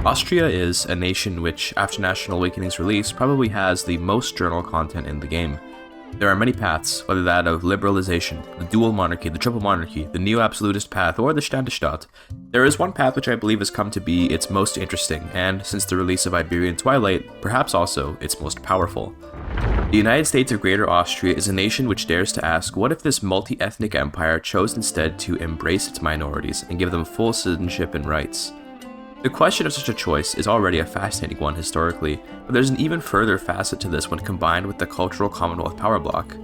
Austria is a nation which, after National Awakening's release, probably has the most journal content in the game. There are many paths, whether that of liberalization, the dual monarchy, the triple monarchy, the neo-absolutist path, or the Standesstaat. There is one path which I believe has come to be its most interesting, and, since the release of Iberian Twilight, perhaps also its most powerful. The United States of Greater Austria is a nation which dares to ask, what if this multi-ethnic empire chose instead to embrace its minorities and give them full citizenship and rights? The question of such a choice is already a fascinating one historically, but there's an even further facet to this when combined with the Cultural Commonwealth power bloc.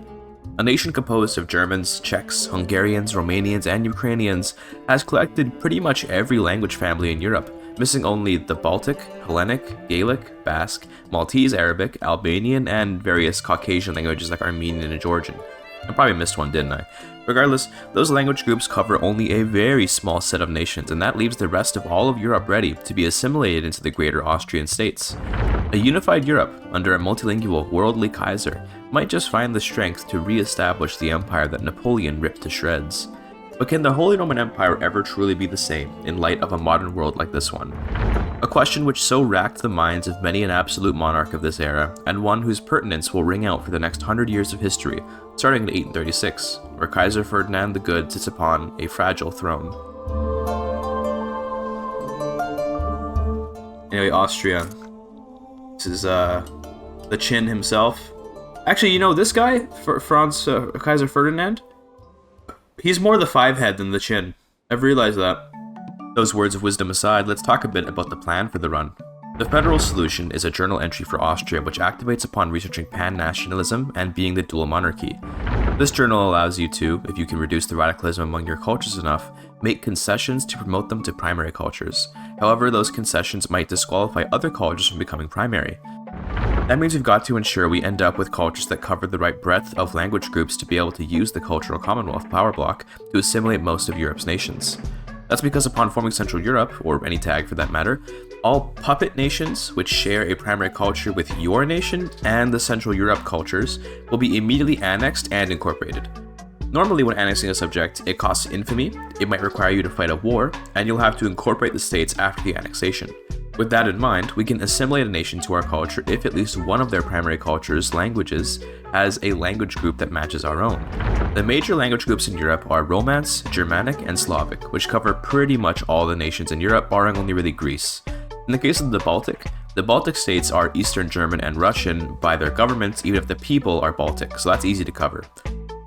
A nation composed of Germans, Czechs, Hungarians, Romanians, and Ukrainians has collected pretty much every language family in Europe, missing only the Baltic, Hellenic, Gaelic, Basque, Maltese Arabic, Albanian, and various Caucasian languages like Armenian and Georgian. I probably missed one, didn't I? Regardless, those language groups cover only a very small set of nations, and that leaves the rest of all of Europe ready to be assimilated into the greater Austrian states. A unified Europe, under a multilingual, worldly Kaiser, might just find the strength to re-establish the empire that Napoleon ripped to shreds. But can the Holy Roman Empire ever truly be the same in light of a modern world like this one? A question which so racked the minds of many an absolute monarch of this era, and one whose pertinence will ring out for the next 100 years of history, starting in 1836, where Kaiser Ferdinand the Good sits upon a fragile throne. Anyway, Austria. This is the Chin himself. Actually, you know, this guy, Franz Kaiser Ferdinand, he's more the five head than the Chin. I've realized that. Those words of wisdom aside, let's talk a bit about the plan for the run. The Federal Solution is a journal entry for Austria which activates upon researching pan-nationalism and being the dual monarchy. This journal allows you to, if you can reduce the radicalism among your cultures enough, make concessions to promote them to primary cultures. However, those concessions might disqualify other cultures from becoming primary. That means we've got to ensure we end up with cultures that cover the right breadth of language groups to be able to use the Cultural Commonwealth power bloc to assimilate most of Europe's nations. That's because upon forming Central Europe, or any tag for that matter, all puppet nations which share a primary culture with your nation and the Central Europe cultures will be immediately annexed and incorporated. Normally when annexing a subject, it costs infamy, it might require you to fight a war, and you'll have to incorporate the states after the annexation. With that in mind, we can assimilate a nation to our culture if at least one of their primary cultures' languages has a language group that matches our own. The major language groups in Europe are Romance, Germanic, and Slavic, which cover pretty much all the nations in Europe, barring only really Greece. In the case of the Baltic states are Eastern German and Russian by their governments, even if the people are Baltic, so that's easy to cover.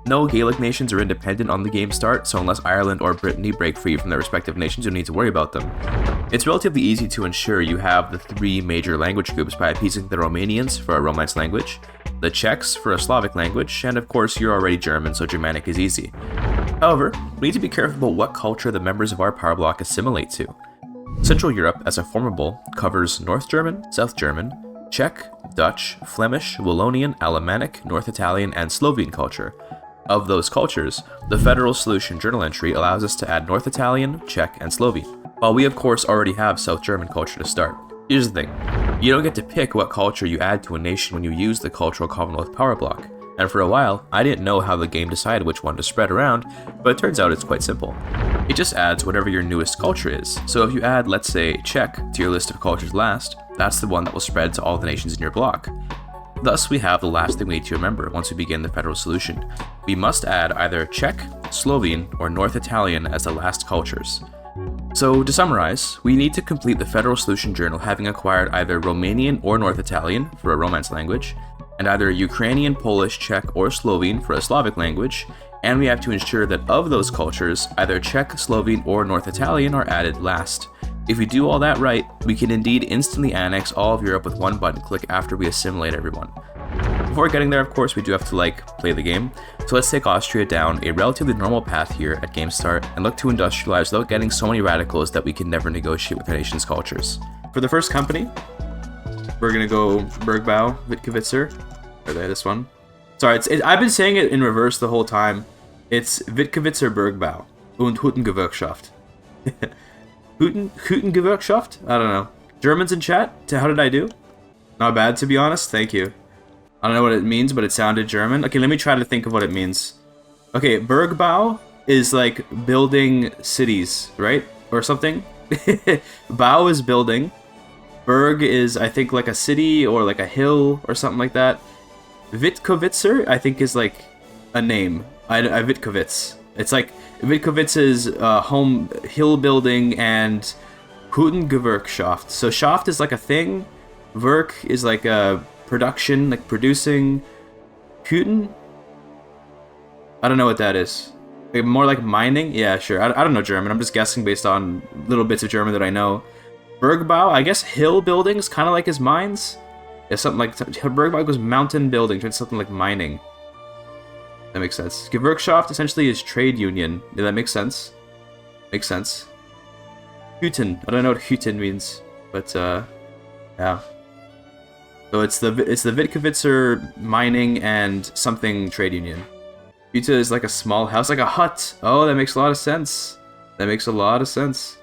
No Gaelic nations are independent on the game start, so unless Ireland or Brittany break free from their respective nations, you don't need to worry about them. It's relatively easy to ensure you have the three major language groups by appeasing the Romanians for a Romance language, the Czechs for a Slavic language, and of course you're already German, so Germanic is easy. However, we need to be careful about what culture the members of our power bloc assimilate to. Central Europe, as a formable, covers North German, South German, Czech, Dutch, Flemish, Wallonian, Alemannic, North Italian, and Slovene culture. Of those cultures, the Federal Solution journal entry allows us to add North Italian, Czech, and Slovene, while we of course already have South German culture to start. Here's the thing, you don't get to pick what culture you add to a nation when you use the Cultural Commonwealth power bloc, and for a while, I didn't know how the game decided which one to spread around, but it turns out it's quite simple. It just adds whatever your newest culture is, so if you add, let's say, Czech to your list of cultures last, that's the one that will spread to all the nations in your bloc. Thus, we have the last thing we need to remember once we begin the Federal Solution. We must add either Czech, Slovene, or North Italian as the last cultures. So, to summarize, we need to complete the Federal Solution journal having acquired either Romanian or North Italian for a Romance language, and either Ukrainian, Polish, Czech, or Slovene for a Slavic language, and we have to ensure that of those cultures, either Czech, Slovene, or North Italian are added last. If we do all that right, we can indeed instantly annex all of Europe with one button click after we assimilate everyone. Before getting there, of course, we do have to, play the game. So let's take Austria down a relatively normal path here at game start and look to industrialize without getting so many radicals that we can never negotiate with our nation's cultures. For the first company, we're gonna go Bergbau, Wittgewitzer, or this one. Sorry, I've been saying it in reverse the whole time. It's Wittgewitzer Bergbau und Hüttengewerkschaft. Hüttengewerkschaft? I don't know. Germans in chat? How did I do? Not bad, to be honest. Thank you. I don't know what it means, but it sounded German. Okay, let me try to think of what it means. Okay, Bergbau is like building cities, right? Or something. Bau is building. Berg is, I think, like a city or like a hill or something like that. Witkovitzer, I think, is like a name. I Witkovitz. It's like Witkowitz's home hill building and Hutengewerkschaft. So Schaft is like a thing. Werk is like a production, like producing. Huten? I don't know what that is. Like, more like mining? Yeah, sure. I don't know German. I'm just guessing based on little bits of German that I know. Bergbau, I guess hill buildings, kind of like his mines. Yeah, something like Bergbau was mountain building, something like mining. That makes sense. Gewerkschaft essentially is trade union. Yeah, that makes sense. Makes sense. Hüten. I don't know what Hüten means, but yeah. So it's the Witkowitzer mining and something trade union. Hütte is like a small house, like a hut. Oh, that makes a lot of sense. That makes a lot of sense.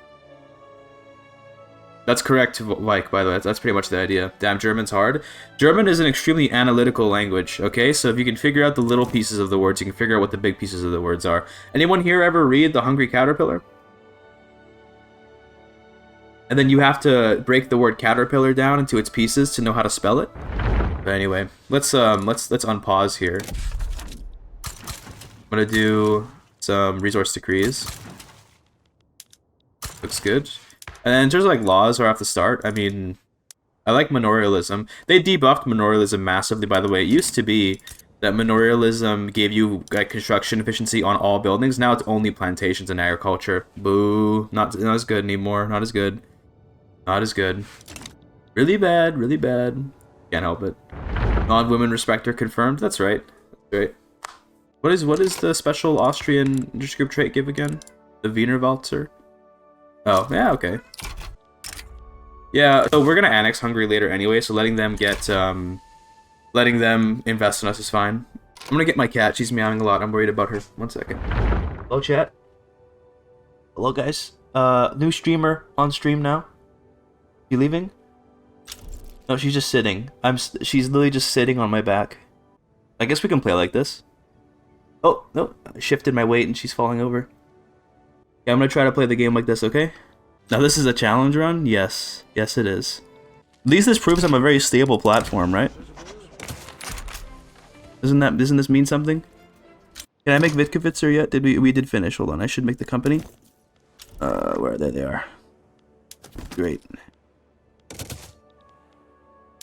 That's correct, like, by the way. That's pretty much the idea. Damn, German's hard. German is an extremely analytical language, okay? So if you can figure out the little pieces of the words, you can figure out what the big pieces of the words are. Anyone here ever read The Hungry Caterpillar? And then you have to break the word caterpillar down into its pieces to know how to spell it. But anyway, let's unpause here. I'm gonna do some resource decrees. Looks good. And in terms of like laws right off the start, I mean, I like manorialism. They debuffed manorialism massively, by the way. It used to be that manorialism gave you like construction efficiency on all buildings. Now it's only plantations and agriculture. Boo. Not as good anymore. Not as good. Not as good. Really bad. Really bad. Can't help it. Non-women respecter confirmed. That's right. That's right. What is the special Austrian intergroup trait give again? The Wiener Walzer? Oh, yeah, okay. Yeah, so we're gonna annex Hungary later anyway, so letting them invest in us is fine. I'm gonna get my cat. She's meowing a lot. I'm worried about her. 1 second. Hello, chat. Hello, guys. New streamer on stream now. You leaving? No, she's just sitting. She's literally just sitting on my back. I guess we can play like this. Oh, no. I shifted my weight and she's falling over. Yeah, I'm gonna try to play the game like this, okay? Now this is a challenge run? Yes. Yes, it is. At least this proves I'm a very stable platform, right? Doesn't this mean something? Can I make Witkowitzer yet? We did finish. Hold on, I should make the company. Where are they? They are. Great.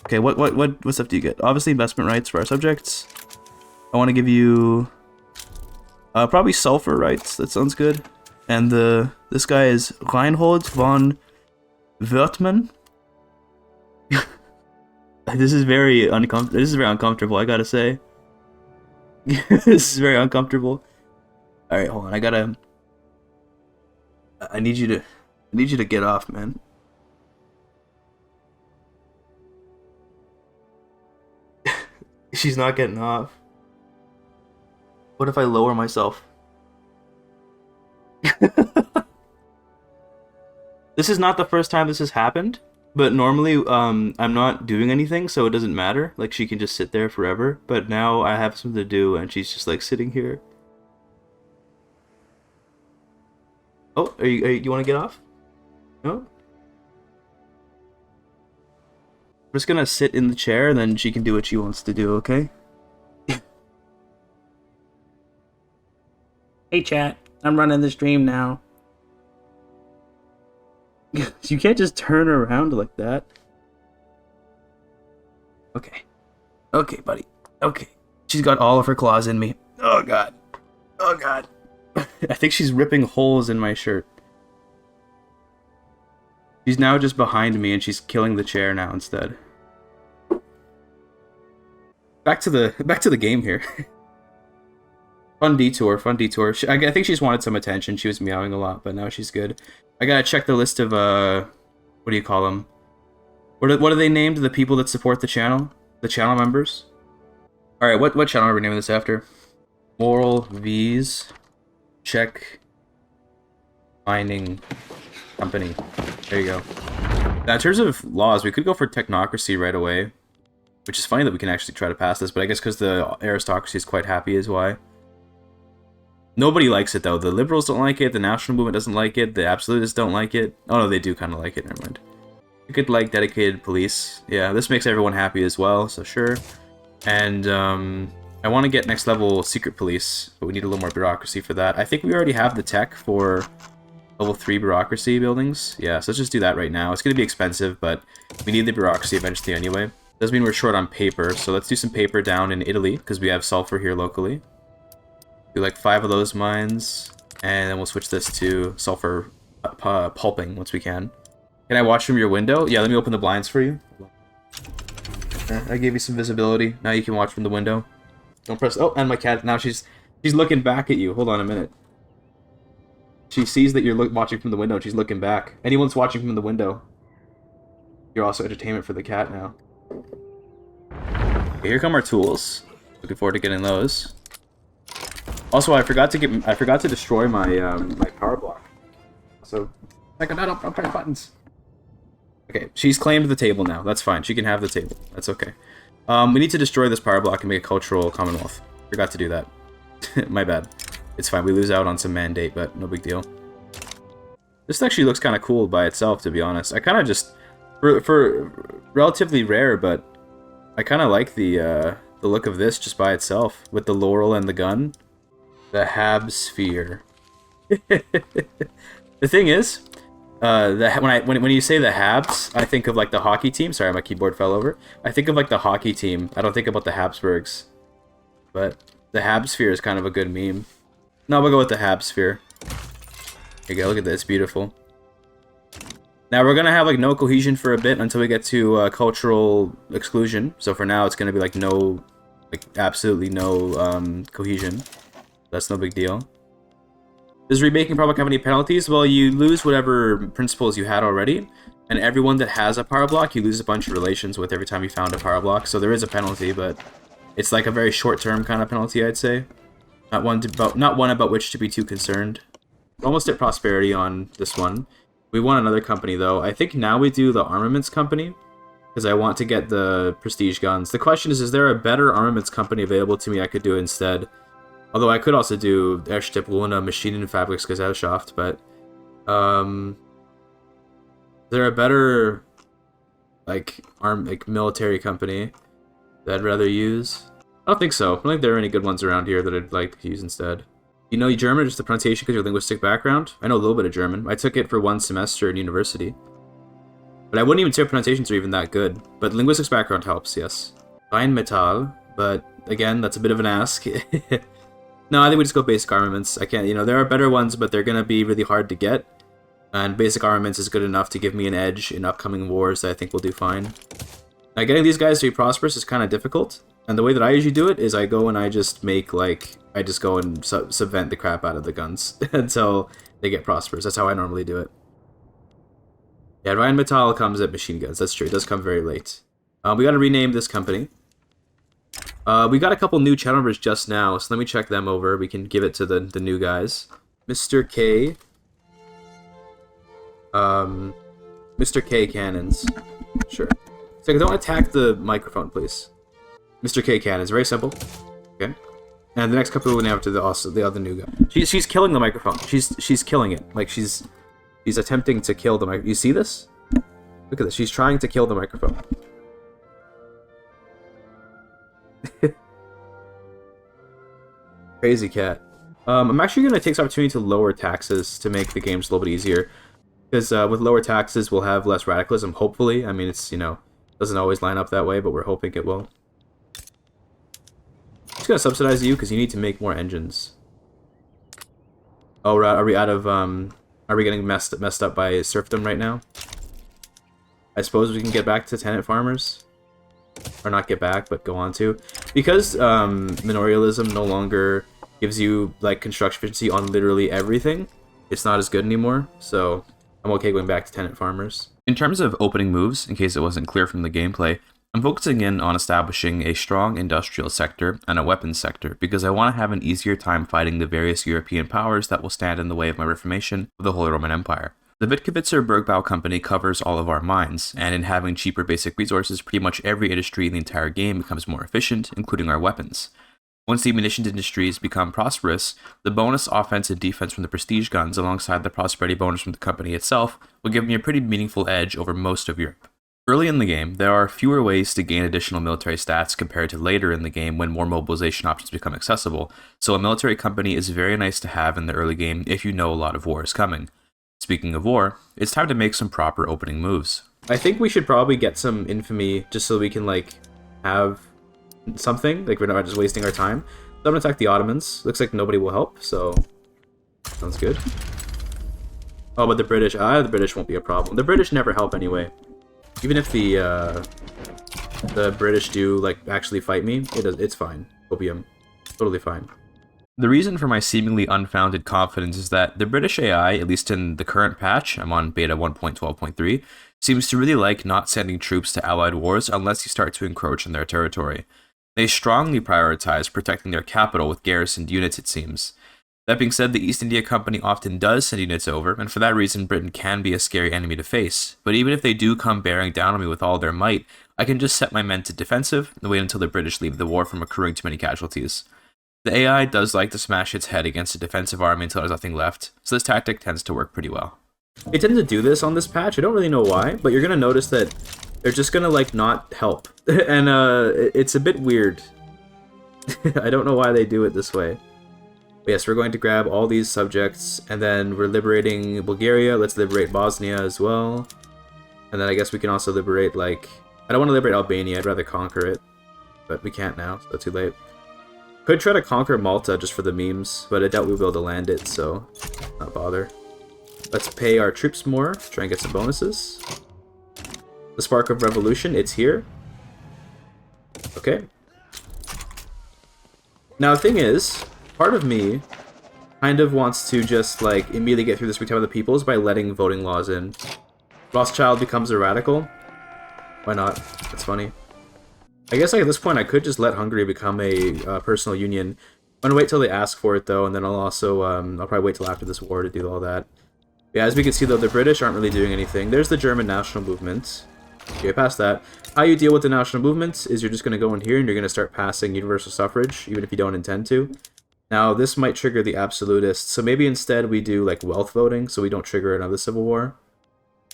Okay, what stuff do you get? Obviously investment rights for our subjects. I want to give you probably sulfur rights. That sounds good. And this guy is Reinhold von Wertmann. This is very uncomfortable. This is very uncomfortable, I gotta say. This is very uncomfortable. All right, hold on. I need you to get off, man. She's not getting off. What if I lower myself? This is not the first time this has happened, but normally I'm not doing anything, so it doesn't matter. Like, she can just sit there forever, but now I have something to do and she's just like sitting here. Oh, you want to get off? No? I'm just gonna sit in the chair and then she can do what she wants to do, okay? Hey chat, I'm running the stream now. You can't just turn around like that. Okay. Okay, buddy. Okay. She's got all of her claws in me. Oh god. Oh god. I think she's ripping holes in my shirt. She's now just behind me and she's killing the chair now instead. Back to the game here. Fun detour, fun detour. I think she's wanted some attention. She was meowing a lot, but now she's good. I gotta check the list of, what do you call them? What are they named? The people that support the channel? The channel members? Alright, what channel are we naming this after? Moral V's Czech Mining Company. There you go. Now, in terms of laws, we could go for technocracy right away. Which is funny that we can actually try to pass this, but I guess because the aristocracy is quite happy is why. Nobody likes it, though. The liberals don't like it, the national movement doesn't like it, the absolutists don't like it. Oh, no, they do kind of like it, never mind. You could like dedicated police. Yeah, this makes everyone happy as well, so sure. And I want to get next level secret police, but we need a little more bureaucracy for that. I think we already have the tech for level 3 bureaucracy buildings. Yeah, so let's just do that right now. It's going to be expensive, but we need the bureaucracy eventually anyway. Doesn't mean we're short on paper, so let's do some paper down in Italy, because we have sulfur here locally. Do like 5 of those mines, and then we'll switch this to sulfur pulping once we can. Can I watch from your window? Yeah, let me open the blinds for you. I gave you some visibility. Now you can watch from the window. Don't press... Oh, and my cat... Now she's looking back at you. Hold on a minute. She sees that you're watching from the window, and she's looking back. Anyone's watching from the window. You're also entertainment for the cat now. Okay, here come our tools. Looking forward to getting those. Also, I forgot to destroy my my power block. So, like, I'm pressing buttons. Okay, she's claimed the table now. That's fine. She can have the table. That's okay. We need to destroy this power block and make a cultural commonwealth. Forgot to do that. My bad. It's fine. We lose out on some mandate, but no big deal. This actually looks kind of cool by itself, to be honest. I kind of just... For relatively rare, but I kind of like the look of this just by itself. With the laurel and the gun. The Habsphere. The thing is... when you say the Habs, I think of like the hockey team. Sorry, my keyboard fell over. I think of like the hockey team. I don't think about the Habsburgs. But the Habsphere is kind of a good meme. No, we'll go with the Habsphere. Here you go, look at this, beautiful. Now we're gonna have like no cohesion for a bit until we get to cultural exclusion. So for now, it's gonna be like no, like absolutely no cohesion. That's no big deal. Does remaking probably have any penalties? Well, you lose whatever principles you had already, and everyone that has a power block, you lose a bunch of relations with every time you found a power block. So there is a penalty, but it's like a very short-term kind of penalty, I'd say. Not one about which to be too concerned. We're almost at prosperity on this one. We want another company though. I think now we do the armaments company, because I want to get the prestige guns. The question is there a better armaments company available to me I could do instead? Although I could also do Erste Luna Maschinenfabriksgesellschaft, but is there a better like military company that I'd rather use? I don't think so. I don't think there are any good ones around here that I'd like to use instead. You know German, just the pronunciation because of your linguistic background? I know a little bit of German. I took it for 1 semester in university. But I wouldn't even say pronunciations are even that good. But linguistics background helps, yes. Rheinmetall, but again, that's a bit of an ask. No, I think we just go basic armaments. I can't, there are better ones, but they're going to be really hard to get. And basic armaments is good enough to give me an edge in upcoming wars that I think we'll do fine. Now, getting these guys to be prosperous is kind of difficult. And the way that I usually do it is I go and I just make, I just go and subvent the crap out of the guns until they get prosperous. That's how I normally do it. Yeah, Rheinmetall comes at machine guns. That's true. It does come very late. We got to rename this company. We got a couple new channel members just now, so let me check them over. We can give it to the new guys. Mr. K. Mr. K cannons. Sure. So don't attack the microphone, please. Mr. K cannons. Very simple. Okay. And the next couple we have to the other new guy. She's killing the microphone. She's killing it. Like she's attempting to kill the mic. You see this? Look at this. She's trying to kill the microphone. Crazy cat. I'm actually going to take this opportunity to lower taxes to make the games a little bit easier. Because with lower taxes, we'll have less radicalism, hopefully. I mean, it's, doesn't always line up that way, but we're hoping it will. I'm just going to subsidize you because you need to make more engines. Oh, are we out of, are we getting messed up by serfdom right now? I suppose we can get back to tenant farmers. Or not get back, but go on to. Because manorialism no longer gives you like construction efficiency on literally everything, it's not as good anymore, so I'm okay going back to tenant farmers. In terms of opening moves, in case it wasn't clear from the gameplay, I'm focusing in on establishing a strong industrial sector and a weapons sector because I want to have an easier time fighting the various European powers that will stand in the way of my reformation of the Holy Roman Empire. The Wittgewitzer Bergbau Company covers all of our mines, and in having cheaper basic resources, pretty much every industry in the entire game becomes more efficient, including our weapons. Once the munitions industries become prosperous, the bonus offense and defense from the prestige guns alongside the prosperity bonus from the company itself will give me a pretty meaningful edge over most of Europe. Early in the game, there are fewer ways to gain additional military stats compared to later in the game when more mobilization options become accessible, so a military company is very nice to have in the early game if you know a lot of war is coming. Speaking of war, it's time to make some proper opening moves. I think we should probably get some infamy just so we can, like, have something. Like, we're not just wasting our time. So I'm gonna attack the Ottomans. Looks like nobody will help, so sounds good. Oh, but the British won't be a problem. The British never help anyway. Even if the British do, like, actually fight me, it's fine. Opium. Totally fine. The reason for my seemingly unfounded confidence is that the British AI, at least in the current patch, I'm on beta 1.12.3, seems to really like not sending troops to allied wars unless you start to encroach on their territory. They strongly prioritize protecting their capital with garrisoned units, it seems. That being said, the East India Company often does send units over, and for that reason Britain can be a scary enemy to face. But even if they do come bearing down on me with all their might, I can just set my men to defensive and wait until the British leave the war from accruing too many casualties. The AI does like to smash its head against a defensive army until there's nothing left, so this tactic tends to work pretty well. It tends to do this on this patch, I don't really know why, but you're going to notice that they're just going to, like, not help. And it's a bit weird. I don't know why they do it this way. But yes, we're going to grab all these subjects, and then we're liberating Bulgaria. Let's liberate Bosnia as well. And then I guess we can also liberate, like... I don't want to liberate Albania, I'd rather conquer it. But we can't now, so too late. Could try to conquer Malta just for the memes, but I doubt we'll be able to land it, so not bother. Let's pay our troops more, try and get some bonuses. The Spark of Revolution, it's here. Okay. Now the thing is, part of me kind of wants to just, like, immediately get through this Week of the Peoples by letting voting laws in. Rothschild becomes a radical. Why not? That's funny. I guess, like, at this point I could just let Hungary become a personal union. I'm gonna wait till they ask for it, though, and then I'll also, I'll probably wait till after this war to do all that. Yeah, as we can see, though, the British aren't really doing anything. There's the German national movement. Okay, past that. How you deal with the national movement is you're just going to go in here and you're going to start passing universal suffrage, even if you don't intend to. Now, this might trigger the absolutists, so maybe instead we do, like, wealth voting, so we don't trigger another civil war.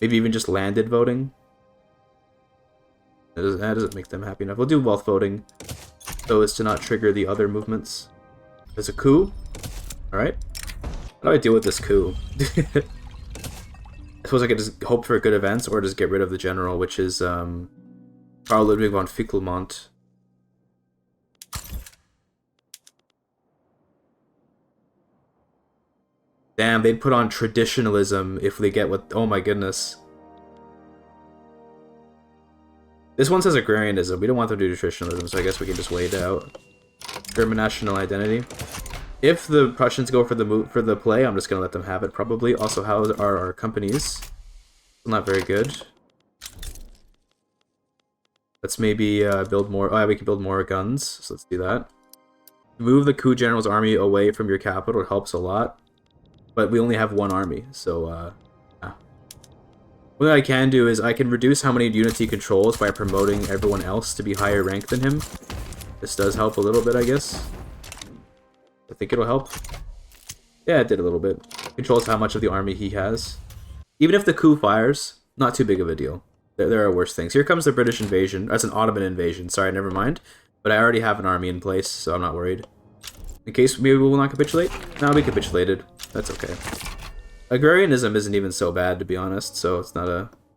Maybe even just landed voting. That doesn't make them happy enough. We'll do wealth voting, so as to not trigger the other movements. There's a coup. Alright. How do I deal with this coup? I suppose I could just hope for good events, or just get rid of the general, which is, Karl Ludwig von Fickelmont. Damn, they'd put on traditionalism if they get what... Oh my goodness. This one says agrarianism. We don't want them to do traditionalism, so I guess we can just wait it out. German national identity. If the Prussians go for the play, I'm just going to let them have it, probably. Also, how are our companies? Not very good. Let's maybe build more... Oh, yeah, we can build more guns, so let's do that. Move the coup general's army away from your capital. It helps a lot. But we only have one army, so, What I can do is I can reduce how many units he controls by promoting everyone else to be higher ranked than him. This does help a little bit, I guess. I think it'll help. Yeah, it did a little bit. Controls how much of the army he has. Even if the coup fires, not too big of a deal. There are worse things. Here comes the British invasion. That's an Ottoman invasion. Sorry, never mind. But I already have an army in place, so I'm not worried. In case maybe we will not capitulate? No, we capitulated. That's okay. Agrarianism isn't even so bad, to be honest, so it's not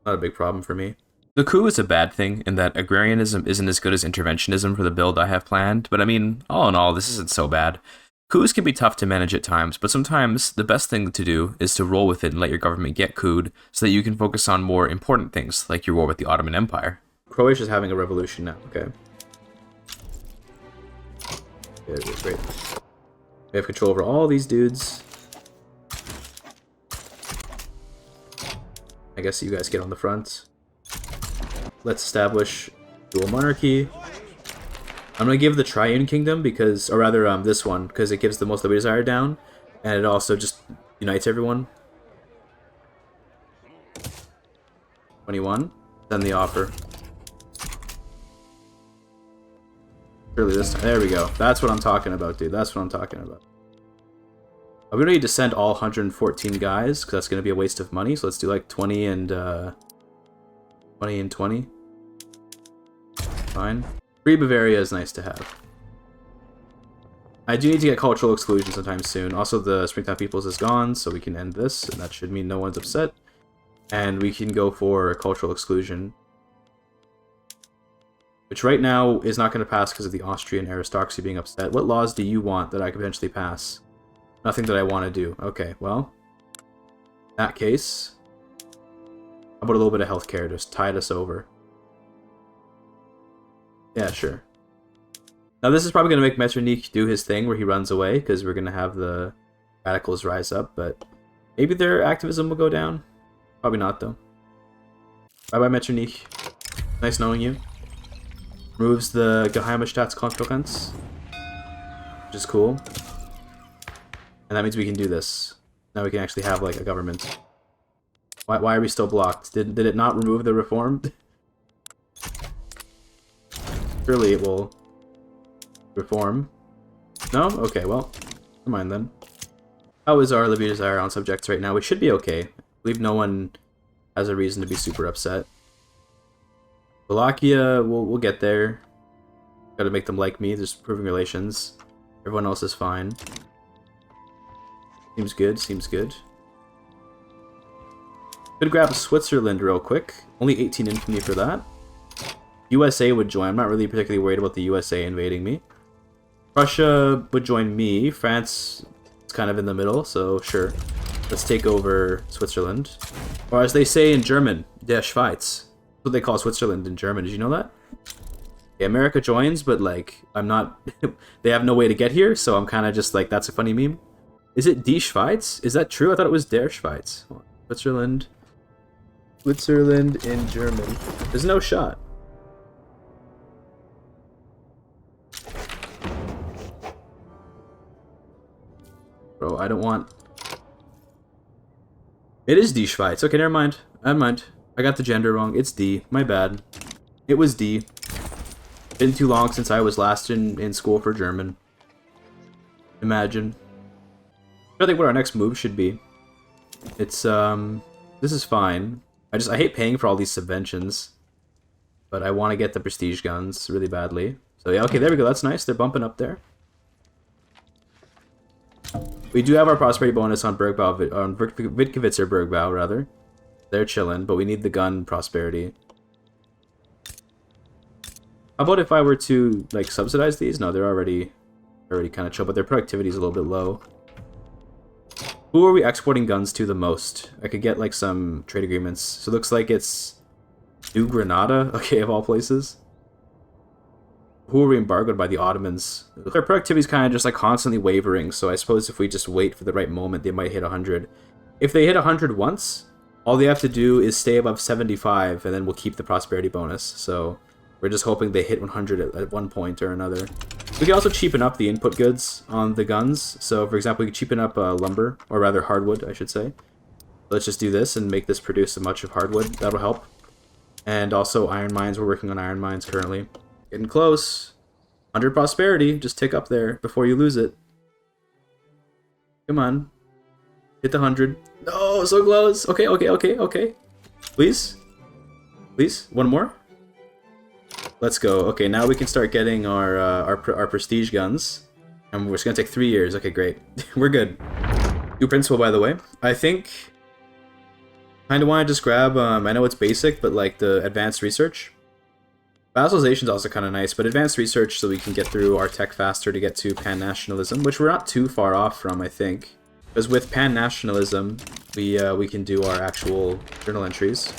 a big problem for me. The coup is a bad thing in that agrarianism isn't as good as interventionism for the build I have planned, but I mean, all in all, this isn't so bad. Coups can be tough to manage at times, but sometimes the best thing to do is to roll with it and let your government get couped so that you can focus on more important things, like your war with the Ottoman Empire. Croatia's having a revolution now, okay. Yeah, great. We have control over all these dudes. I guess you guys get on the front. Let's establish dual monarchy. I'm gonna give the Triune Kingdom because, or rather, this one because it gives the most that we desire down, and it also just unites everyone. 21. Then the offer. Surely this time. There we go. That's what I'm talking about, dude. That's what I'm talking about. We don't need to send all 114 guys, because that's going to be a waste of money. So let's do like 20 and 20 and 20. Fine. Free Bavaria is nice to have. I do need to get cultural exclusion sometime soon. Also, the Springtime Peoples is gone, so we can end this, and that should mean no one's upset. And we can go for cultural exclusion, which right now is not going to pass because of the Austrian aristocracy being upset. What laws do you want that I could potentially pass? Nothing that I want to do. Okay, well, in that case, how about a little bit of healthcare? Just tide us over. Yeah, sure. Now this is probably going to make Metternich do his thing where he runs away, because we're going to have the radicals rise up, but maybe their activism will go down. Probably not, though. Bye-bye, Metternich. Nice knowing you. Removes the Geheime Staatskonferenz, which is cool. And that means we can do this. Now we can actually have, like, a government. Why are we still blocked? Did it not remove the reform? Surely it will reform. No? Okay, well, never mind then. How is our Libya Desire on subjects right now? We should be okay. I believe no one has a reason to be super upset. Wallachia, we'll get there. Gotta make them like me, just improving relations. Everyone else is fine. Seems good, seems good. Could grab Switzerland real quick. Only 18 infantry for that. USA would join. I'm not really particularly worried about the USA invading me. Prussia would join me. France is kind of in the middle, so sure. Let's take over Switzerland. Or as they say in German, der Schweiz. That's what they call Switzerland in German. Did you know that? Yeah, America joins, but like, I'm not... they have no way to get here, so I'm kind of just like, that's a funny meme. Is it Die Schweiz? Is that true? I thought it was der Schweiz. Switzerland. Switzerland in German. There's no shot. Bro, I don't want... It is Die Schweiz. Okay, never mind. Never mind. I got the gender wrong. It's D. My bad. It was D. Been too long since I was last in school for German. Imagine. I think what our next move should be. It's, this is fine. I hate paying for all these subventions. But I want to get the prestige guns really badly. So yeah, okay, there we go. That's nice. They're bumping up there. We do have our prosperity bonus on Bergbau, on Wittgewitzer Bergbau, rather. They're chilling, but we need the gun prosperity. How about if I were to, like, subsidize these? No, they're already kind of chill, but their productivity is a little bit low. Who are we exporting guns to the most? I could get, like, some trade agreements. So it looks like it's New Granada, okay, of all places. Who are we embargoed by? The Ottomans? Their productivity is kind of just like constantly wavering, so I suppose if we just wait for the right moment, they might hit 100. If they hit 100 once, all they have to do is stay above 75, and then we'll keep the prosperity bonus. So we're just hoping they hit 100 at one point or another. We can also cheapen up the input goods on the guns. So for example, we can cheapen up lumber, or rather hardwood, I should say. Let's just do this and make this produce a much of hardwood. That'll help. And also iron mines. We're working on iron mines currently. Getting close. 100 prosperity. Just tick up there before you lose it. Come on. Hit the 100. No, so close. Okay, okay, okay, okay. Please? Please? One more? Let's go. Okay, now we can start getting our prestige guns. And it's going to take 3 years. Okay, great. We're good. New principle, by the way. I think... kind of want to just grab... I know it's basic, but like the advanced research. Vassalization is also kind of nice, but advanced research so we can get through our tech faster to get to pan-nationalism, which we're not too far off from, I think. Because with pan-nationalism, we can do our actual journal entries.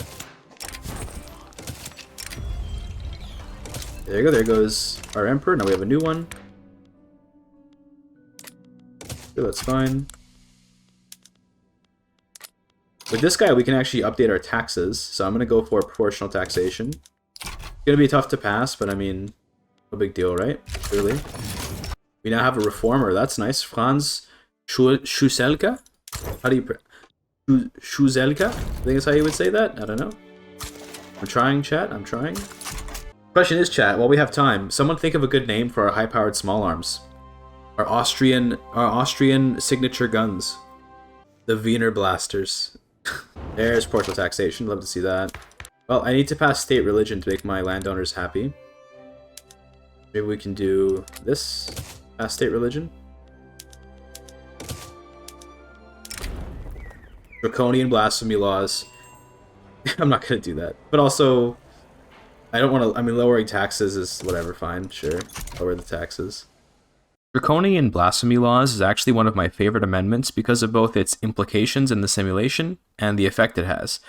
There you go, there goes our emperor. Now we have a new one. Okay, that's fine. With this guy, we can actually update our taxes, so I'm going to go for proportional taxation. It's gonna be tough to pass, but I mean, no big deal, right? Clearly. We now have a reformer. That's nice. Franz Schuselka? How do you... Schuselka? I think that's how you would say that? I don't know. I'm trying, chat. I'm trying. Question is, chat, while we have time, someone think of a good name for our high-powered small arms. Our Austrian signature guns. The Wiener Blasters. There's partial taxation, love to see that. Well, I need to pass state religion to make my landowners happy. Maybe we can do this. Pass state religion. Draconian blasphemy laws. I'm not gonna do that. But also, I don't want to... I mean, lowering taxes is whatever, fine, sure. Lower the taxes. Draconian blasphemy laws is actually one of my favorite amendments because of both its implications in the simulation and the effect it has.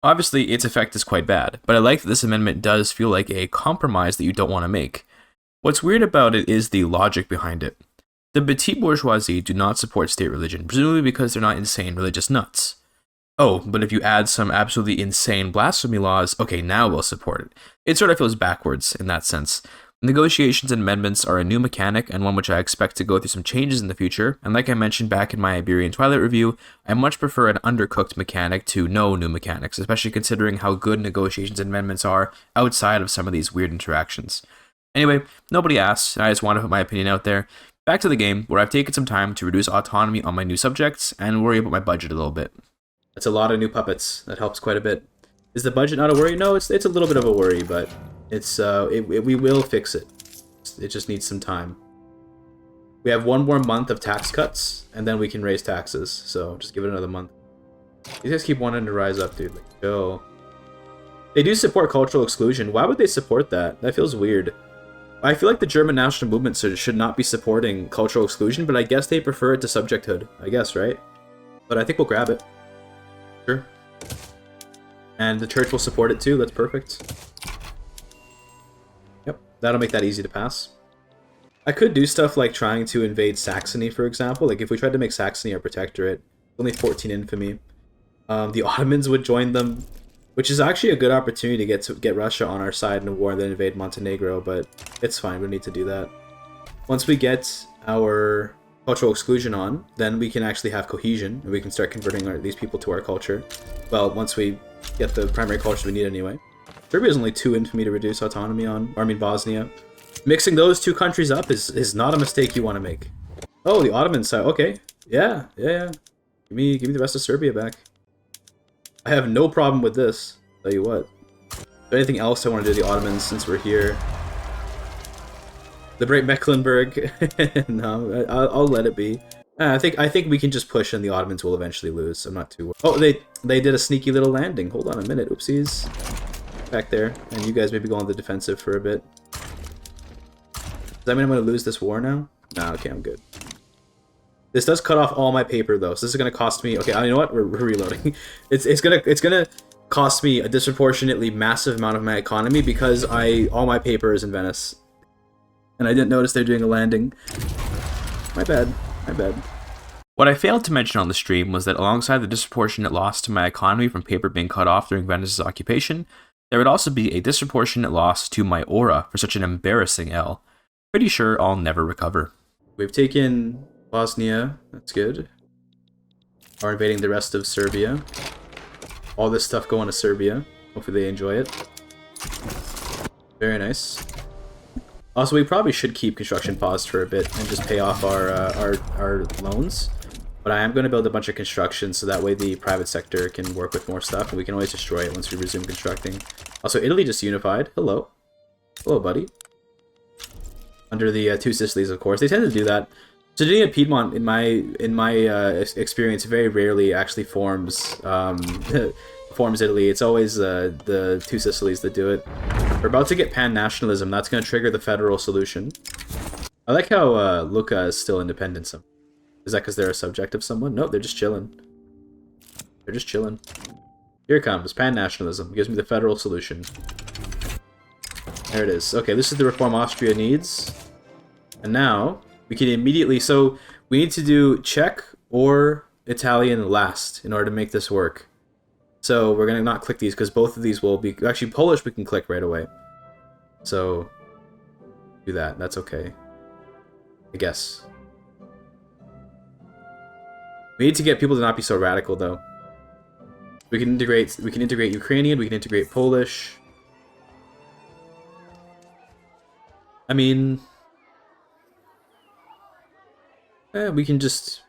Obviously, its effect is quite bad, but I like that this amendment does feel like a compromise that you don't want to make. What's weird about it is the logic behind it. The petit bourgeoisie do not support state religion, presumably because they're not insane religious nuts. Oh, but if you add some absolutely insane blasphemy laws, okay, now we'll support it. It sort of feels backwards in that sense. Negotiations and amendments are a new mechanic and one which I expect to go through some changes in the future, and like I mentioned back in my Iberian Twilight review, I much prefer an undercooked mechanic to no new mechanics, especially considering how good negotiations and amendments are outside of some of these weird interactions. Anyway, nobody asked, and I just want to put my opinion out there. Back to the game, where I've taken some time to reduce autonomy on my new subjects and worry about my budget a little bit. That's a lot of new puppets. That helps quite a bit. Is the budget not a worry? No, it's a little bit of a worry, but it's we will fix it. It just needs some time. We have one more month of tax cuts, and then we can raise taxes. So just give it another month. These guys keep wanting to rise up, dude. Like, go. They do support cultural exclusion. Why would they support that? That feels weird. I feel like the German national movement should not be supporting cultural exclusion, but I guess they prefer it to subjecthood. I guess, right? But I think we'll grab it. Sure. And the church will support it too. That's perfect. Yep, that'll make that easy to pass. I could do stuff like trying to invade Saxony, for example. Like if we tried to make Saxony our protectorate, only 14 infamy. The Ottomans would join them, which is actually a good opportunity to get Russia on our side in a war and then invade Montenegro, but it's fine, we don't need to do that. Once we get our cultural exclusion on, then we can actually have cohesion, and we can start converting these people to our culture. Well, once we get the primary culture we need anyway. Serbia is only 2 infamy to reduce autonomy on, or I mean Bosnia. Mixing those two countries up is not a mistake you want to make. Oh, the Ottoman side, okay. Yeah. Give me the rest of Serbia back. I have no problem with this, tell you what. Is there anything else I want to do to the Ottomans since we're here? Liberate Mecklenburg? No, I'll let it be. I think we can just push and the Ottomans will eventually lose. I'm not too worried. Oh, they did a sneaky little landing. Hold on a minute. Oopsies. Back there. And you guys maybe go on the defensive for a bit. Does that mean I'm going to lose this war now? Nah, okay, I'm good. This does cut off all my paper though, so this is going to cost me... Okay, you know what? We're reloading. It's gonna cost me a disproportionately massive amount of my economy because all my paper is in Venice. And I didn't notice they're doing a landing. My bad. What I failed to mention on the stream was that alongside the disproportionate loss to my economy from paper being cut off during Venice's occupation, there would also be a disproportionate loss to my aura for such an embarrassing L. Pretty sure I'll never recover. We've taken Bosnia, that's good. Are invading the rest of Serbia. All this stuff going to Serbia. Hopefully they enjoy it. Very nice. Also, we probably should keep construction paused for a bit and just pay off our loans. But I am going to build a bunch of construction so that way the private sector can work with more stuff and we can always destroy it once we resume constructing. Also, Italy just unified. Hello. Hello, buddy. Under the Two Sicilies, of course. They tend to do that. Sardinia Piedmont, in my experience, very rarely actually forms Italy. It's always the Two Sicilies that do it. We're about to get pan-nationalism. That's going to trigger the federal solution. I like how Lucca is still independent. Is that because they're a subject of someone? No, they're just chilling. They're just chilling. Here it comes. Pan-nationalism. Gives me the federal solution. There it is. Okay, this is the reform Austria needs. And now, we can immediately... So, we need to do Czech or Italian last in order to make this work. So, we're going to not click these because both of these will be... Actually, Polish we can click right away. So, do that. That's okay. I guess. We need to get people to not be so radical, though. We can integrate Ukrainian, we can integrate Polish. I mean, we can just...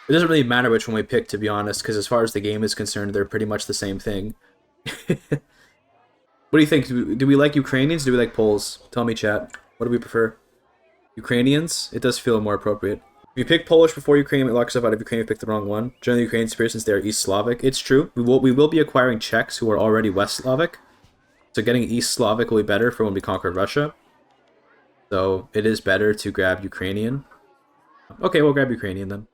It doesn't really matter which one we pick, to be honest, because as far as the game is concerned, they're pretty much the same thing. What do you think? Do we like Ukrainians? Do we like Poles? Tell me, chat. What do we prefer? Ukrainians? It does feel more appropriate. If you pick Polish before Ukrainian, it locks yourself out of Ukraine if you pick the wrong one. Generally, Ukrainians appear since they are East Slavic. It's true. We will be acquiring Czechs who are already West Slavic. So getting East Slavic will be better for when we conquer Russia. So it is better to grab Ukrainian. Okay, we'll grab Ukrainian then.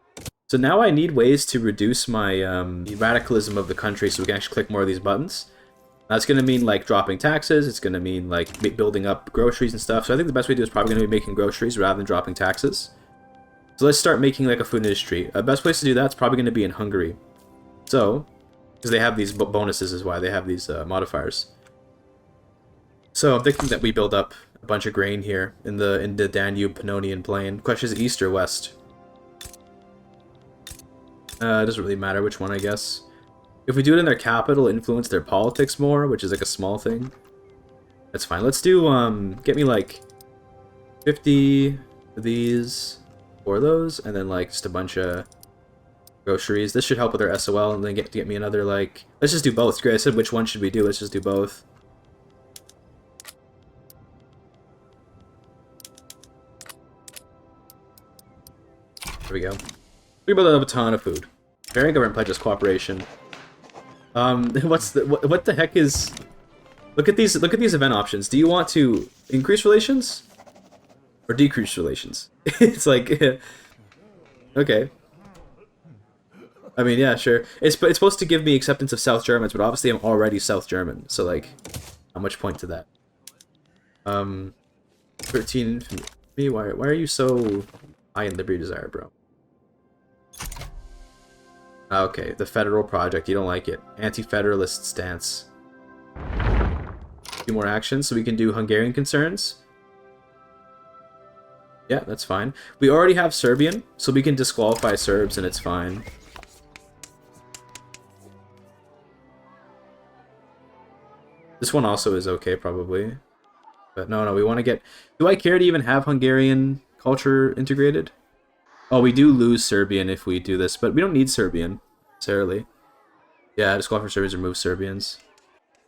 So now I need ways to reduce my radicalism of the country so we can actually click more of these buttons. That's going to mean like dropping taxes. It's going to mean like building up groceries and stuff. So I think the best way to do is probably going to be making groceries rather than dropping taxes. So let's start making like a food industry. The best place to do that's probably going to be in Hungary. So, because they have these bonuses is why they have these modifiers. So I'm thinking that we build up a bunch of grain here in the Danube Pannonian Plain. Question is east or west? It doesn't really matter which one, I guess. If we do it in their capital, influence their politics more, which is like a small thing. That's fine. Let's do, get me like 50 of these, 4 of those, and then like just a bunch of groceries. This should help with our SOL, and then get me another like... Let's just do both. Great, I said which one should we do. Let's just do both. There we go. We build up a ton of food. Very government pledges cooperation. What the heck is... Look at these event options. Do you want to increase relations? Or decrease relations? It's like... Okay. I mean, yeah, sure. It's supposed to give me acceptance of South Germans, but obviously I'm already South German, so like... How much point to that? 13... Me, why are you so high in liberty desire, bro? Okay, the federal project. You don't like it. Anti-federalist stance. A few more actions so we can do Hungarian concerns. Yeah, that's fine. We already have Serbian, so we can disqualify Serbs and it's fine. This one also is okay, probably. But no, we want to get... Do I care to even have Hungarian culture integrated? Oh, we do lose Serbian if we do this, but we don't need Serbian, necessarily. Yeah, disqualify Serbians, remove Serbians.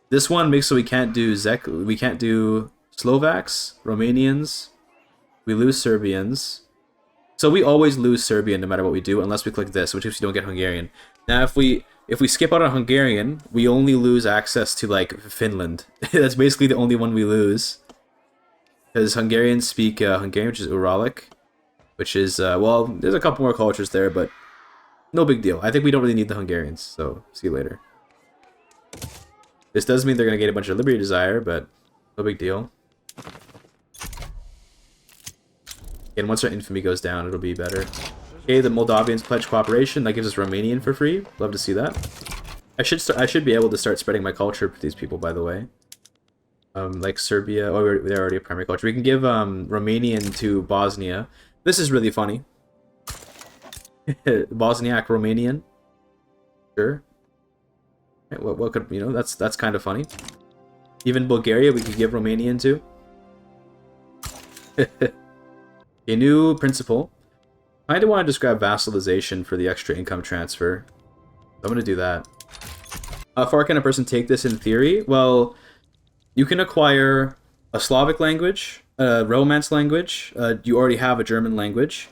This one makes so we can't do we can't do Slovaks, Romanians. We lose Serbians. So we always lose Serbian no matter what we do, unless we click this, which if you don't get Hungarian. Now, if we skip out on Hungarian, we only lose access to, like, Finland. That's basically the only one we lose. Because Hungarians speak Hungarian, which is Uralic. Which is, well, there's a couple more cultures there, but no big deal. I think we don't really need the Hungarians, so see you later. This does mean they're going to get a bunch of liberty desire, but no big deal. And once our infamy goes down, it'll be better. Okay, the Moldavians pledge cooperation. That gives us Romanian for free. Love to see that. I should be able to start spreading my culture to these people, by the way. Like Serbia. Oh, they're already a primary culture. We can give Romanian to Bosnia. This is really funny. Bosniak Romanian. Sure. What could, you know, that's kind of funny. Even Bulgaria we could give Romanian to. A new principle. I kind of want to just grab vassalization for the extra income transfer. I'm going to do that. How far can a person take this in theory? Well, you can acquire a Slavic language, a Romance language. You already have a German language.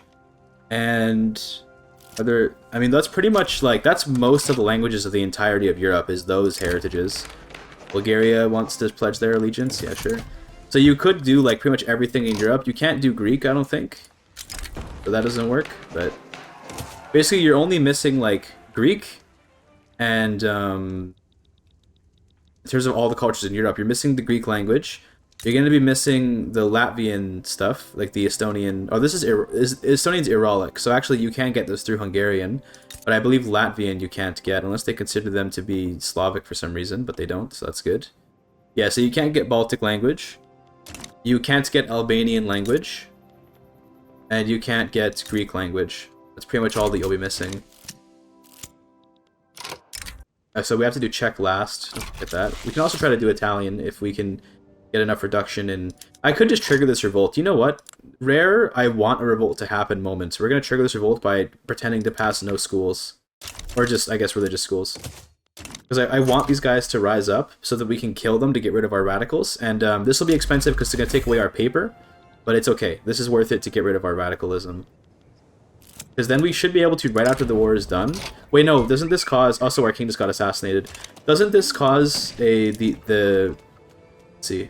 And other... I mean, that's pretty much, like, that's most of the languages of the entirety of Europe, is those heritages. Bulgaria wants to pledge their allegiance? Yeah, sure. So you could do, like, pretty much everything in Europe. You can't do Greek, I don't think. So that doesn't work, but... Basically, you're only missing, like, Greek, and, in terms of all the cultures in Europe, you're missing the Greek language. You're going to be missing the Latvian stuff, like the Estonian... Oh, this is Estonian's Iralic, so actually you can get those through Hungarian, but I believe Latvian you can't get, unless they consider them to be Slavic for some reason, but they don't, so that's good. Yeah, so you can't get Baltic language. You can't get Albanian language. And you can't get Greek language. That's pretty much all that you'll be missing. So we have to do Czech last. Don't forget that. We can also try to do Italian if we can get enough reduction in... I could just trigger this revolt. You know what? Rare, I want a revolt to happen moments. We're going to trigger this revolt by pretending to pass no schools. Or just, I guess, religious schools. Because I want these guys to rise up so that we can kill them to get rid of our radicals. And this will be expensive because they're going to take away our paper. But it's okay. This is worth it to get rid of our radicalism. Because then we should be able to, right after the war is done... Wait, no, doesn't this cause... Also, our king just got assassinated. Doesn't this cause the let's see.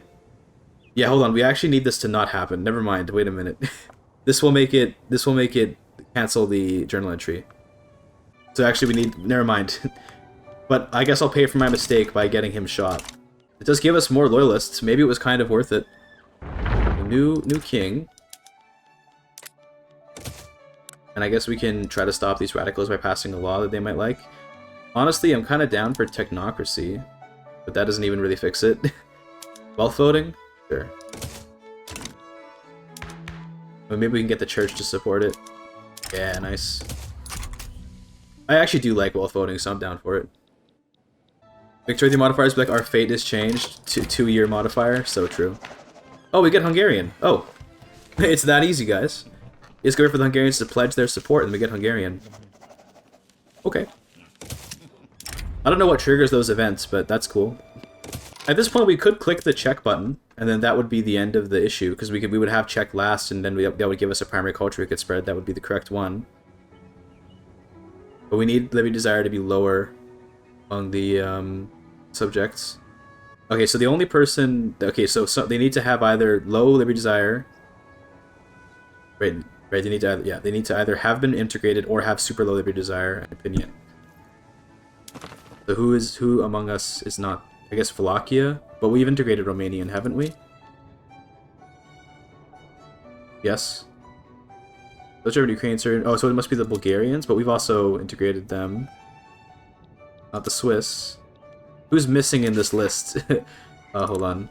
Yeah, hold on. We actually need this to not happen. Never mind. Wait a minute. This will make it cancel the journal entry. So actually we need... Never mind. But I guess I'll pay for my mistake by getting him shot. It does give us more loyalists. Maybe it was kind of worth it. A new king. And I guess we can try to stop these radicals by passing a law that they might like. Honestly, I'm kind of down for technocracy. But that doesn't even really fix it. Wealth voting? Sure. But maybe we can get the church to support it. Yeah, nice. I actually do like wealth voting, so I'm down for it. Victory modifiers be like, our fate is changed to 2-year modifier. So true. Oh, we get Hungarian. Oh. It's that easy, guys. It's good for the Hungarians to pledge their support, and we get Hungarian. Okay. I don't know what triggers those events, but that's cool. At this point, we could click the Czech button, and then that would be the end of the issue, because we would have Czech last, and then that would give us a primary culture we could spread. That would be the correct one. But we need Liberty Desire to be lower among the subjects. Okay, so the only person... Okay, so they need to have either low Liberty Desire... Right, they need to either, yeah, they need to either have been integrated or have super low Liberty Desire and opinion. So who among us is not... I guess Wallachia, but we've integrated Romanian, haven't we? Yes. Those are Ukrainians. Oh, so it must be the Bulgarians, but we've also integrated them. Not the Swiss. Who's missing in this list? Hold on.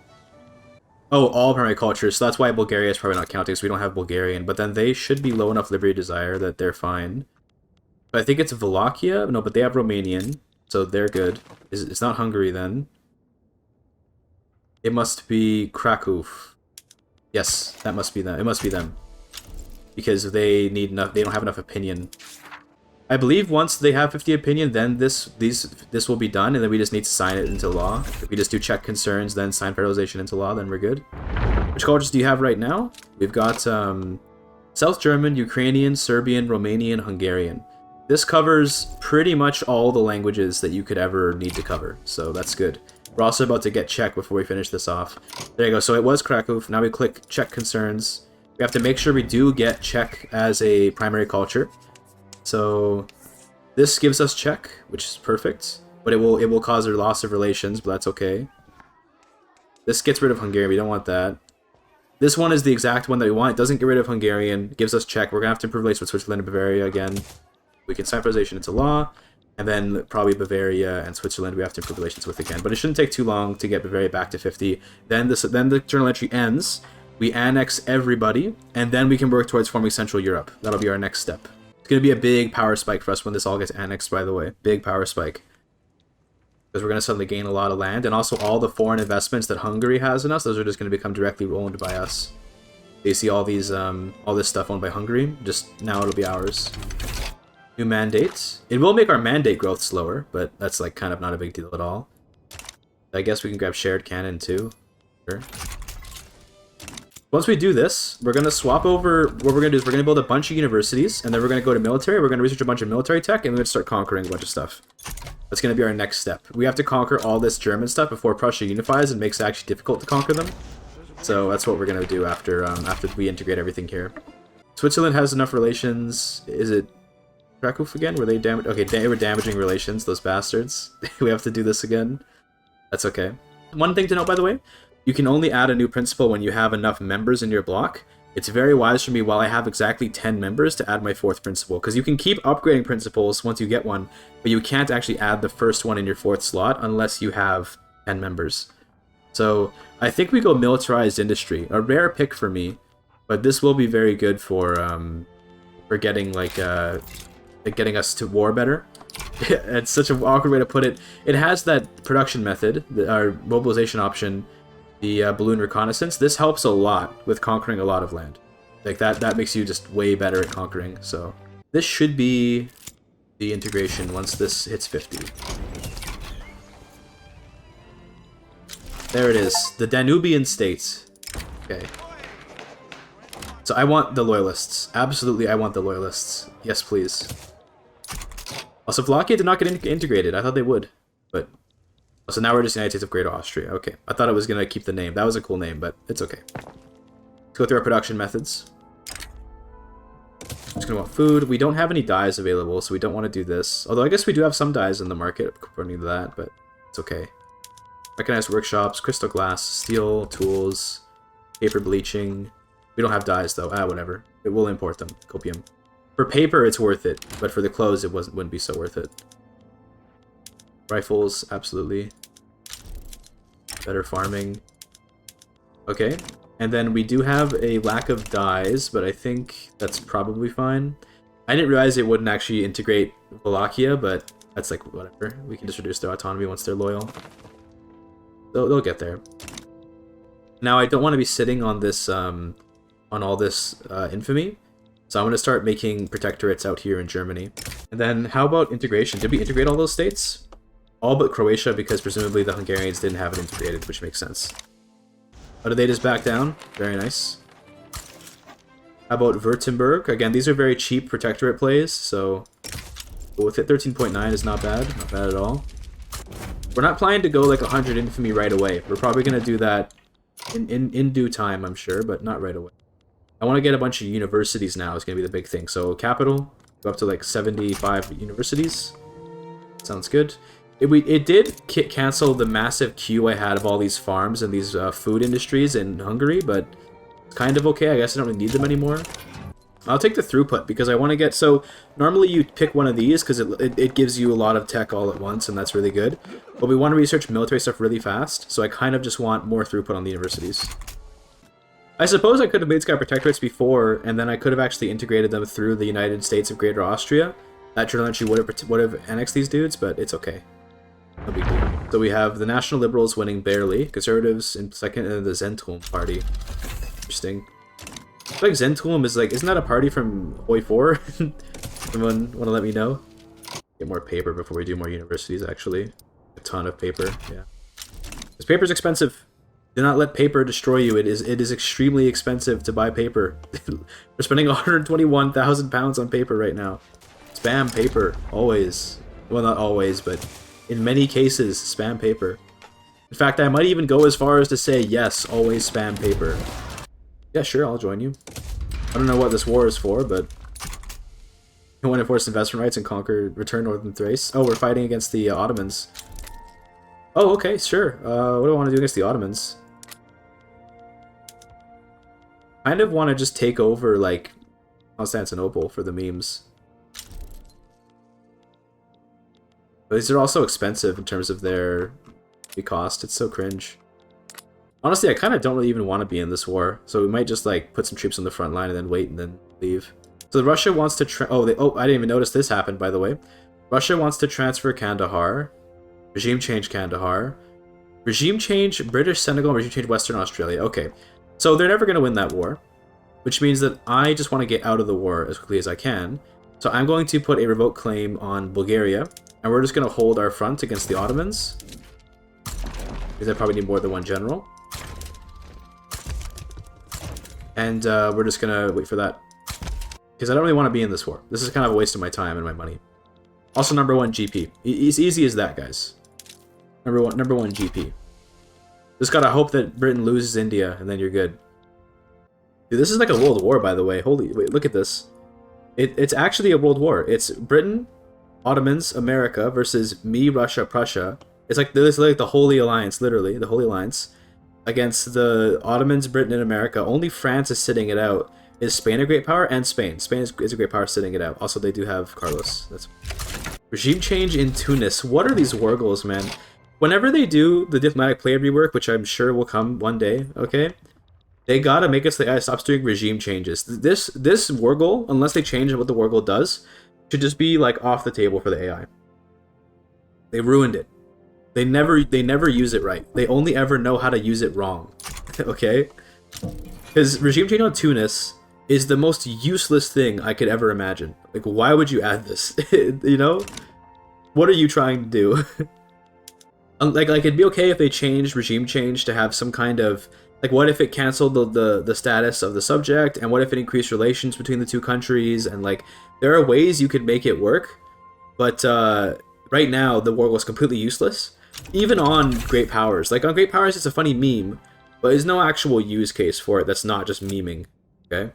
Oh, all primary cultures, so that's why Bulgaria is probably not counting, because we don't have Bulgarian, but then they should be low enough Liberty Desire that they're fine. But I think it's Wallachia? No, but they have Romanian, so they're good. It's not Hungary then. It must be Krakow. Yes, that must be them. It must be them. Because they need enough. They don't have enough opinion. I believe once they have 50 opinion, then this will be done, and then we just need to sign it into law. If we just do check concerns, then sign federalization into law, then we're good. Which cultures do you have right now? We've got South German, Ukrainian, Serbian, Romanian, Hungarian. This covers pretty much all the languages that you could ever need to cover, so that's good. We're also about to get Czech before we finish this off. There you go. So it was Krakow. Now we click Czech concerns. We have to make sure we do get Czech as a primary culture. So this gives us Czech, which is perfect. But it will cause a loss of relations, but that's okay. This gets rid of Hungarian. We don't want that. This one is the exact one that we want. It doesn't get rid of Hungarian. It gives us Czech. We're going to have to improve relations with Switzerland and Bavaria again. We can sign federalization into law. And then probably Bavaria and Switzerland we have to improve relations with again. But it shouldn't take too long to get Bavaria back to 50. Then the journal entry ends. We annex everybody. And then we can work towards forming Central Europe. That'll be our next step. It's going to be a big power spike for us when this all gets annexed, by the way. Big power spike. Because we're going to suddenly gain a lot of land. And also all the foreign investments that Hungary has in us, those are just going to become directly owned by us. You see all these, all this stuff owned by Hungary. Just now it'll be ours. New mandates. It will make our mandate growth slower, but that's like kind of not a big deal at all. I guess we can grab shared cannon too. Sure. Once we do this, we're going to swap over. What we're going to do is we're going to build a bunch of universities, and then we're going to go to military. We're going to research a bunch of military tech, and we're going to start conquering a bunch of stuff. That's going to be our next step. We have to conquer all this German stuff before Prussia unifies and makes it actually difficult to conquer them. So that's what we're going to do after we integrate everything here. Switzerland has enough relations. Is it Krakow again? Were they damaged? Okay, they were damaging relations, those bastards. We have to do this again. That's okay. One thing to note, by the way, you can only add a new principal when you have enough members in your block. It's very wise for me while I have exactly 10 members to add my 4th principal, because you can keep upgrading principals once you get one, but you can't actually add the first one in your 4th slot unless you have 10 members. So I think we go militarized industry, a rare pick for me, but this will be very good for getting getting us to war better. It's such an awkward way to put it. It has that production method, our mobilization option. the balloon reconnaissance. This helps a lot with conquering a lot of land. Like that makes you just way better at conquering. So this should be the integration once this hits 50. There it is, the Danubian State. Okay. So I want the loyalists. Absolutely, I want the loyalists. Yes, please. Also, Wallachia did not get integrated. I thought they would, but so now we're just United States of Greater Austria. Okay, I thought it was gonna keep the name. That was a cool name, but it's okay. Let's go through our production methods. I'm just gonna want food. We don't have any dyes available, so we don't want to do this. Although I guess we do have some dyes in the market according to that, but it's okay. Recognized workshops, crystal glass, steel, tools, paper bleaching. We don't have dyes though. Ah, whatever. It will import them. Copium. For paper, it's worth it, but for the clothes, it wouldn't be so worth it. Rifles, absolutely. Better farming. Okay. And then we do have a lack of dyes, but I think that's probably fine. I didn't realize it wouldn't actually integrate Wallachia, but that's like, whatever. We can just reduce their autonomy once they're loyal. They'll get there. Now, I don't want to be sitting on this, on all this infamy, so I'm going to start making protectorates out here in Germany. And then, how about integration? Did we integrate all those states? All but Croatia, because presumably the Hungarians didn't have it integrated, which makes sense. Oh, did they just back down? Very nice. How about Württemberg? Again, these are very cheap protectorate plays, so with it, 13.9 is not bad. Not bad at all. We're not planning to go like 100 infamy right away. We're probably going to do that in due time, I'm sure, but not right away. I want to get a bunch of universities now. It's going to be the big thing. So capital, go up to like 75 universities. Sounds good. It did cancel the massive queue I had of all these farms and these food industries in Hungary, but it's kind of okay. I guess I don't really need them anymore. I'll take the throughput because I want to get... So normally you pick one of these because it gives you a lot of tech all at once, and that's really good. But we want to research military stuff really fast, so I kind of just want more throughput on the universities. I suppose I could have made Sky Protectorates before, and then I could have actually integrated them through the United States of Greater Austria. That Trilogy would have annexed these dudes, but it's okay. No big deal. So we have the National Liberals winning barely, Conservatives in second, and the Zentrum party. Interesting. I feel like Zentrum is like, isn't that a party from Hoi 4? Someone want to let me know? Get more paper before we do more universities, actually. A ton of paper, yeah. This paper's expensive. Do not let paper destroy you. It is extremely expensive to buy paper. We're spending 121,000 pounds on paper right now. Spam paper, always. Well, not always, but in many cases, spam paper. In fact, I might even go as far as to say, yes, always spam paper. Yeah, sure, I'll join you. I don't know what this war is for, but... You want to enforce investment rights and return Northern Thrace? Oh, we're fighting against the Ottomans. Oh, okay, sure. What do I want to do against the Ottomans? I kind of want to just take over, like, Constantinople for the memes. But these are also expensive in terms of their cost. It's so cringe. Honestly, I kind of don't really even want to be in this war, so we might just like put some troops on the front line and then wait and then leave. So Russia wants to I didn't even notice this happened, by the way. Russia wants to transfer Kandahar, regime change Kandahar, regime change British Senegal, regime change Western Australia. Okay, so they're never going to win that war, which means that I just want to get out of the war as quickly as I can. So I'm going to put a revoke claim on Bulgaria, and we're just going to hold our front against the Ottomans, because I probably need more than one general. And we're just gonna wait for that. Because I don't really want to be in this war. This is kind of a waste of my time and my money. Also, number 1 GP. It's easy as that, guys. Number one GP. Just gotta hope that Britain loses India, and then you're good. Dude, this is like a world war, by the way. Wait, look at this. It's actually a world war. It's Britain, Ottomans, America versus me, Russia, Prussia. It's like the Holy Alliance, literally, the Holy Alliance. Against the Ottomans, Britain, and America. Only France is sitting it out. Is Spain a great power? And Spain. Spain is a great power sitting it out. Also, they do have Carlos. That's regime change in Tunis. What are these war goals, man? Whenever they do the diplomatic play rework, which I'm sure will come one day, okay? They gotta make us the guy stops doing regime changes. This war goal, unless they change what the war goal does, should just be like off the table for the AI. They ruined it. They never use it right. They only ever know how to use it wrong. Okay? Because regime change on Tunis is the most useless thing I could ever imagine. Like, why would you add this? You know? What are you trying to do? like it'd be okay if they changed regime change to have some kind of, like, what if it canceled the status of the subject, and what if it increased relations between the two countries, and like there are ways you could make it work, but right now the war was completely useless, even on great powers. Like on great powers it's a funny meme, but there's no actual use case for it that's not just memeing. Okay,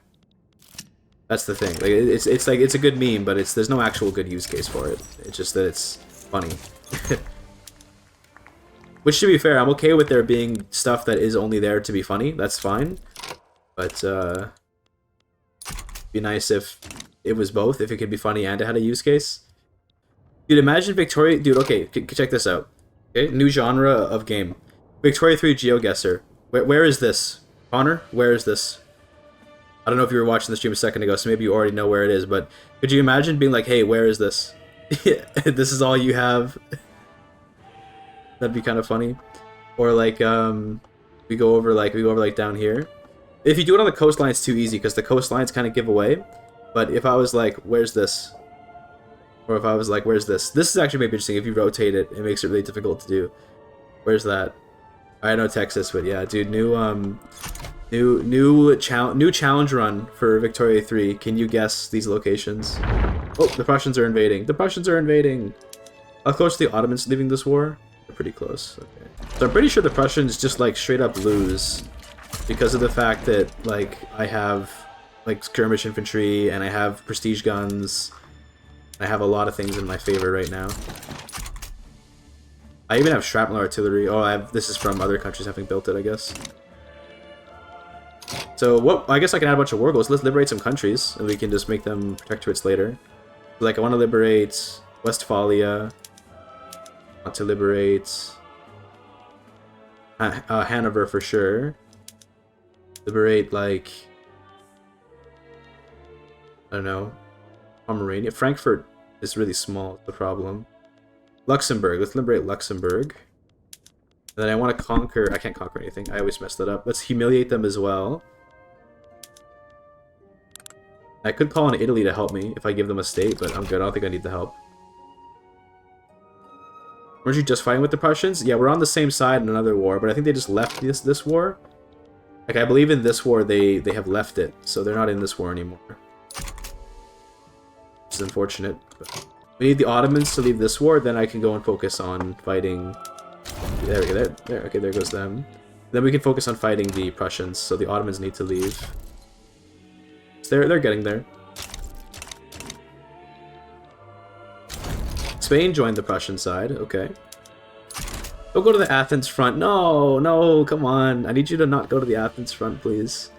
that's the thing. Like it's like it's a good meme, but there's no actual good use case for it. It's just that it's funny. Which, to be fair, I'm okay with there being stuff that is only there to be funny. That's fine. But, it'd be nice if it was both, if it could be funny and it had a use case. Dude, imagine Victoria... Dude, okay, check this out. Okay, new genre of game. Victoria 3 GeoGuessr. Where is this? Connor, where is this? I don't know if you were watching the stream a second ago, so maybe you already know where it is, but could you imagine being like, hey, where is this? This is all you have... That'd be kind of funny. Or like we go over like down here. If you do it on the coastline, it's too easy because the coastlines kind of give away. But if I was like, where's this? Or if I was like, where's this? This is actually maybe interesting. If you rotate it, it makes it really difficult to do. Where's that? I know Texas, but yeah, dude, new challenge run for Victoria 3. Can you guess these locations? Oh, the Prussians are invading. The Prussians are invading. How close are the Ottomans leaving this war? Pretty close. Okay. So I'm pretty sure the Prussians just like straight up lose because of the fact that like I have like skirmish infantry and I have prestige guns. I have a lot of things in my favor right now. I even have shrapnel artillery. Oh, this is from other countries having built it, I guess. So what? I guess I can add a bunch of war goals. Let's liberate some countries and we can just make them protectorates later. Like I want to liberate Westphalia. To liberate Hanover for sure. Liberate, like, I don't know, Pomerania. Frankfurt is really small, the problem. Luxembourg, let's liberate Luxembourg. And then I want to conquer, I can't conquer anything, I always mess that up. Let's humiliate them as well. I could call on Italy to help me if I give them a state, but I'm good, I don't think I need the help. Weren't you just fighting with the Prussians? Yeah, we're on the same side in another war, but I think they just left this war. Like, I believe in this war they have left it, so they're not in this war anymore. Which is unfortunate. But we need the Ottomans to leave this war, then I can go and focus on fighting... There we go, there. Okay, there goes them. Then we can focus on fighting the Prussians, so the Ottomans need to leave. So they're getting there. Spain joined the Prussian side, okay. Don't go to the Athens front. No, come on. I need you to not go to the Athens front, please.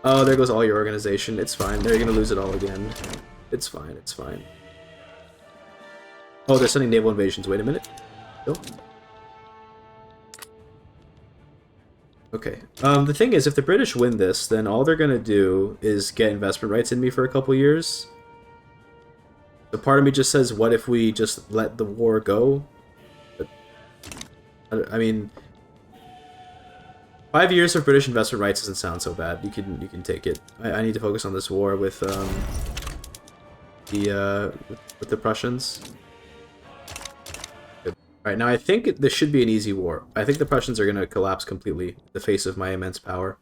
Oh, there goes all your organization. It's fine. They're gonna lose it all again. It's fine, it's fine. Oh, they're sending naval invasions. Wait a minute. Oh. Okay. The thing is, if the British win this, then all they're gonna do is get investment rights in me for a couple years. So part of me just says, what if we just let the war go? But, I mean, 5 years of British investment rights doesn't sound so bad. You can take it. I need to focus on this war with the Prussians. Alright, now I think this should be an easy war. I think the Prussians are going to collapse completely in the face of my immense power.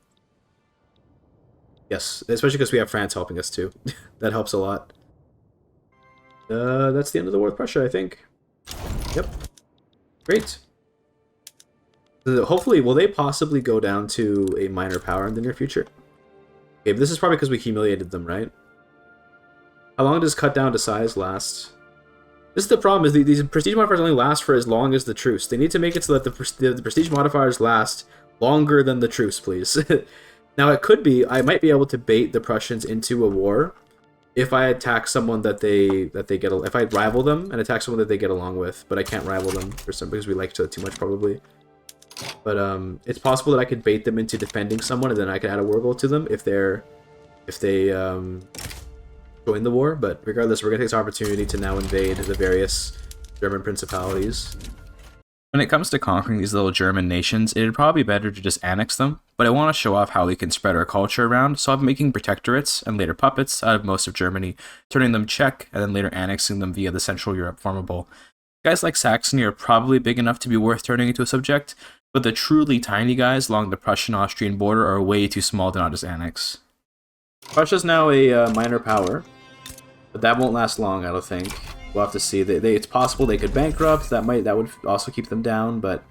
Yes, especially because we have France helping us too. That helps a lot. That's the end of the war with Prussia, I think. Yep. Great. Hopefully, will they possibly go down to a minor power in the near future? Okay, but this is probably because we humiliated them, right? How long does cut down to size last? This is the problem, is these prestige modifiers only last for as long as the truce. They need to make it so that the prestige modifiers last longer than the truce, please. Now, it could be, I might be able to bait the Prussians into a war if I attack someone that they get, if I rival them and attack someone that they get along with, but I can't rival them for some, because we like each other too much, probably. But it's possible that I could bait them into defending someone, and then I could add a war goal to them if they join the war. But regardless, we're gonna take this opportunity to now invade the various German principalities. When it comes to conquering these little German nations, it'd probably be better to just annex them, but I want to show off how we can spread our culture around, so I'm making protectorates and later puppets out of most of Germany, turning them Czech, and then later annexing them via the Central Europe formable. Guys like Saxony are probably big enough to be worth turning into a subject, but the truly tiny guys along the Prussian-Austrian border are way too small to not just annex. Prussia's now a minor power, but that won't last long, I don't think. We'll have to see. It's possible they could bankrupt. That would also keep them down, but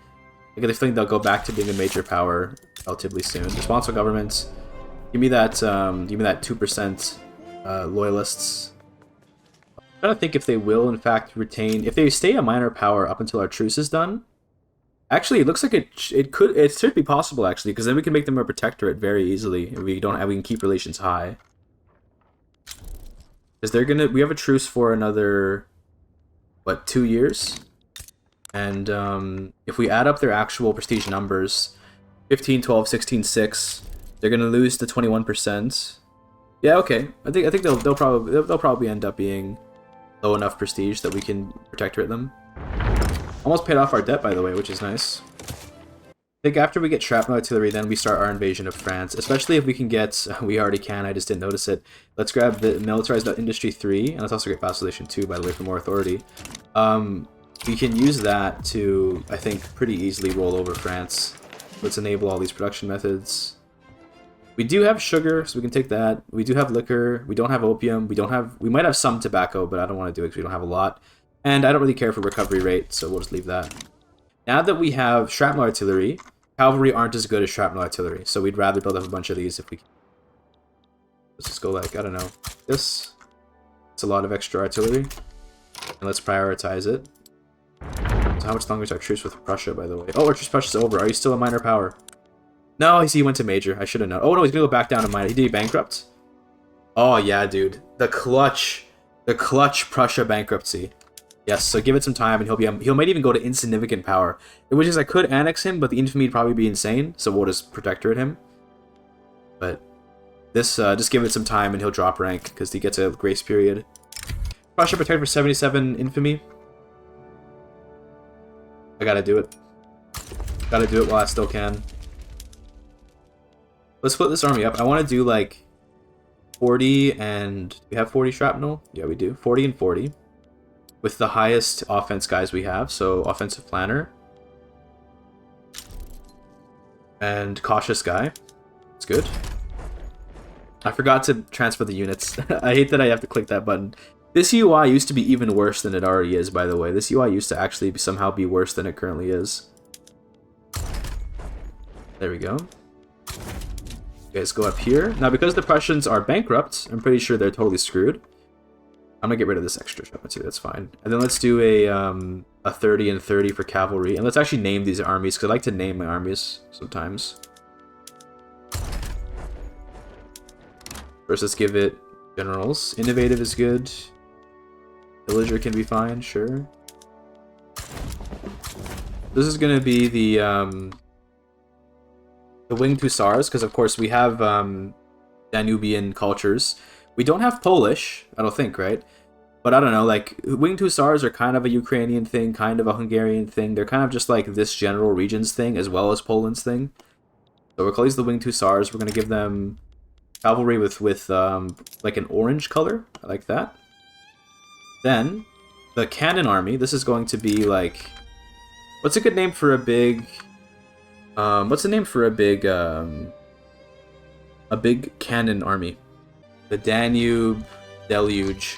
I think they'll go back to being a major power relatively soon. Responsible governments. Give me that 2% loyalists. I'm trying to think if they will in fact retain. If they stay a minor power up until our truce is done. Actually, it looks like it should be possible actually, because then we can make them a protectorate very easily. If we can keep relations high. Because we have a truce for another, what, 2 years? And if we add up their actual prestige numbers, 15, 12, 16, 6, they're gonna lose the 21%. Yeah, okay. I think they'll probably end up being low enough prestige that we can protectorate them. Almost paid off our debt, by the way, which is nice. I think after we get shrapnel artillery, then we start our invasion of France. Especially if we can get... We already can, I just didn't notice it. Let's grab the militarized industry 3, and let's also get vassalization 2, by the way, for more authority. We can use that to, I think, pretty easily roll over France. Let's enable all these production methods. We do have sugar, so we can take that. We do have liquor. We don't have opium. We might have some tobacco, but I don't want to do it because we don't have a lot. And I don't really care for recovery rate, so we'll just leave that. Now that we have shrapnel artillery, cavalry aren't as good as shrapnel artillery, so we'd rather build up a bunch of these if we can. Let's just go like, I don't know, this. It's a lot of extra artillery. And let's prioritize it. So how much longer is our truce with Prussia, by the way? Oh, our truce with Prussia's over. Are you still a minor power? No, I see he went to major. I should have known. Oh no, he's gonna go back down to minor. Did he bankrupt? Oh yeah, dude. The clutch Prussia bankruptcy. Yes, so give it some time, and he might even go to insignificant power. Which is, I could annex him, but the infamy would probably be insane, so we'll just protectorate him. But this, just give it some time, and he'll drop rank because he gets a grace period. Prussia protected for 77 infamy. I gotta do it. Gotta do it while I still can. Let's split this army up. I want to do like 40 and... Do we have 40 shrapnel? Yeah, we do. 40 and 40. With the highest offense guys we have, so offensive planner. And cautious guy. It's good. I forgot to transfer the units. I hate that I have to click that button. This UI used to be even worse than it already is, by the way. This UI used to actually somehow be worse than it currently is. There we go. You guys go up here. Now, because the Prussians are bankrupt, I'm pretty sure they're totally screwed. I'm gonna get rid of this extra shot too, that's fine. And then let's do a 30 and 30 for cavalry. And let's actually name these armies, because I like to name my armies sometimes. First, let's give it generals. Innovative is good. Villager can be fine, sure. This is gonna be the winged hussars, because of course we have Danubian cultures. We don't have Polish, I don't think, right? But I don't know, like, winged hussars are kind of a Ukrainian thing, kind of a Hungarian thing. They're kind of just like this general region's thing, as well as Poland's thing. So we'll call these the winged hussars. We're going to give them cavalry with like an orange color. I like that. Then, the cannon army. This is going to be like... What's a good name for a big... what's the name for a big cannon army? The Danube Deluge.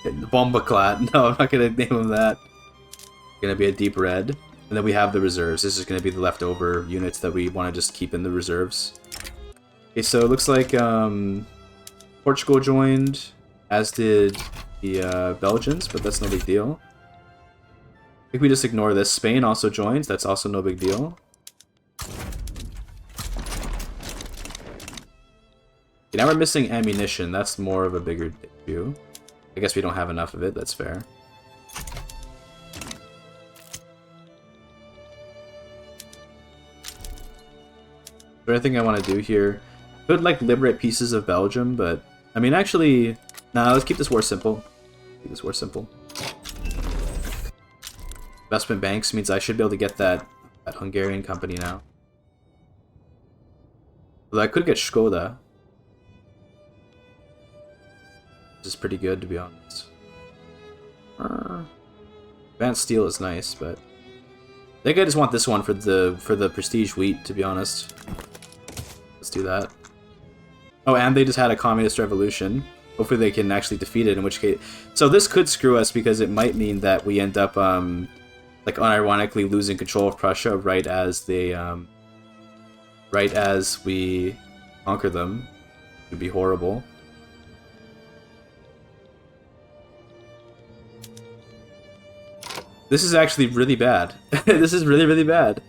The Bombaclat. No, I'm not going to name them that. It's going to be a deep red. And then we have the reserves. This is going to be the leftover units that we want to just keep in the reserves. Okay, so it looks like Portugal joined, as did the Belgians, but that's no big deal. I think we just ignore this. Spain also joins. That's also no big deal. Now we're missing ammunition. That's more of a bigger issue. I guess we don't have enough of it. That's fair. Is there anything I want to do here? Could, like, liberate pieces of Belgium, but... I mean, actually... Nah, let's keep this war simple. Keep this war simple. investment banks means I should be able to get that Hungarian company now. Although I could get Skoda. This is pretty good, to be honest. Advanced steel is nice, but I think I just want this one for the prestige wheat, to be honest. Let's do that. Oh, and they just had a communist revolution. Hopefully they can actually defeat it, in which case... So this could screw us, because it might mean that we end up, like, unironically losing control of Prussia right as they, right as we conquer them. It would be horrible. This is actually really bad. This is really, really bad.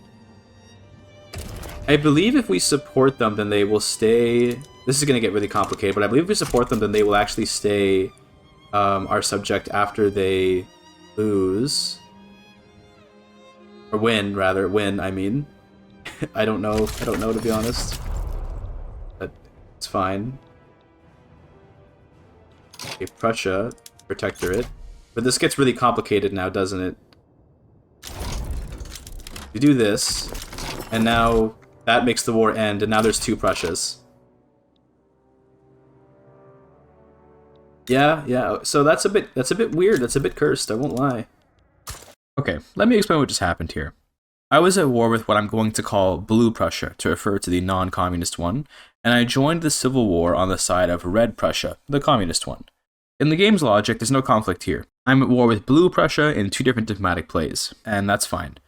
I believe if we support them, then they will stay... This is going to get really complicated, but I believe if we support them, then they will actually stay our subject after they lose. Or win, rather. Win, I mean. I don't know, to be honest. But it's fine. Okay, Prussia, Protectorate. But this gets really complicated now, doesn't it? We do this, and now that makes the war end, and now there's 2 Prussias. Yeah, so that's a bit weird, that's a bit cursed, I won't lie. Okay, let me explain what just happened here. I was at war with what I'm going to call Blue Prussia, to refer to the non-communist one, and I joined the civil war on the side of Red Prussia, the communist one. In the game's logic, there's no conflict here. I'm at war with Blue Prussia in 2 different diplomatic plays, and that's fine.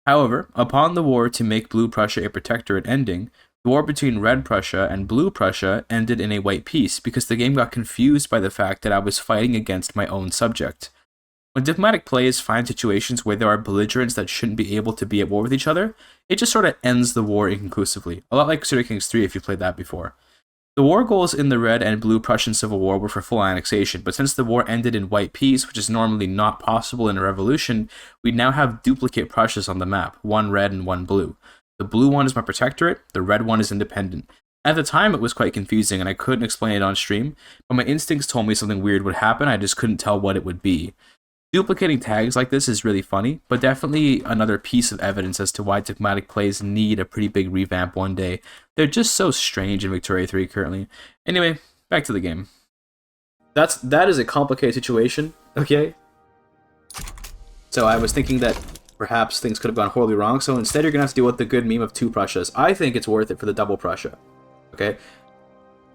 However, upon the war to make Blue Prussia a protectorate ending, the war between Red Prussia and Blue Prussia ended in a white peace because the game got confused by the fact that I was fighting against my own subject. When diplomatic plays find situations where there are belligerents that shouldn't be able to be at war with each other, it just sort of ends the war inconclusively, a lot like Crusader Kings 3 if you played that before. The war goals in the Red and Blue Prussian Civil War were for full annexation, but since the war ended in white peace, which is normally not possible in a revolution, we now have duplicate Prussias on the map, 1 red and 1 blue. The blue one is my protectorate, the red one is independent. At the time it was quite confusing and I couldn't explain it on stream, but my instincts told me something weird would happen, I just couldn't tell what it would be. Duplicating tags like this is really funny, but definitely another piece of evidence as to why diplomatic plays need a pretty big revamp one day. They're just so strange in Victoria 3 currently. Anyway, back to the game. That is a complicated situation, okay? So I was thinking that perhaps things could have gone horribly wrong, so instead you're going to have to deal with the good meme of 2 Prussias. I think it's worth it for the double Prussia, okay?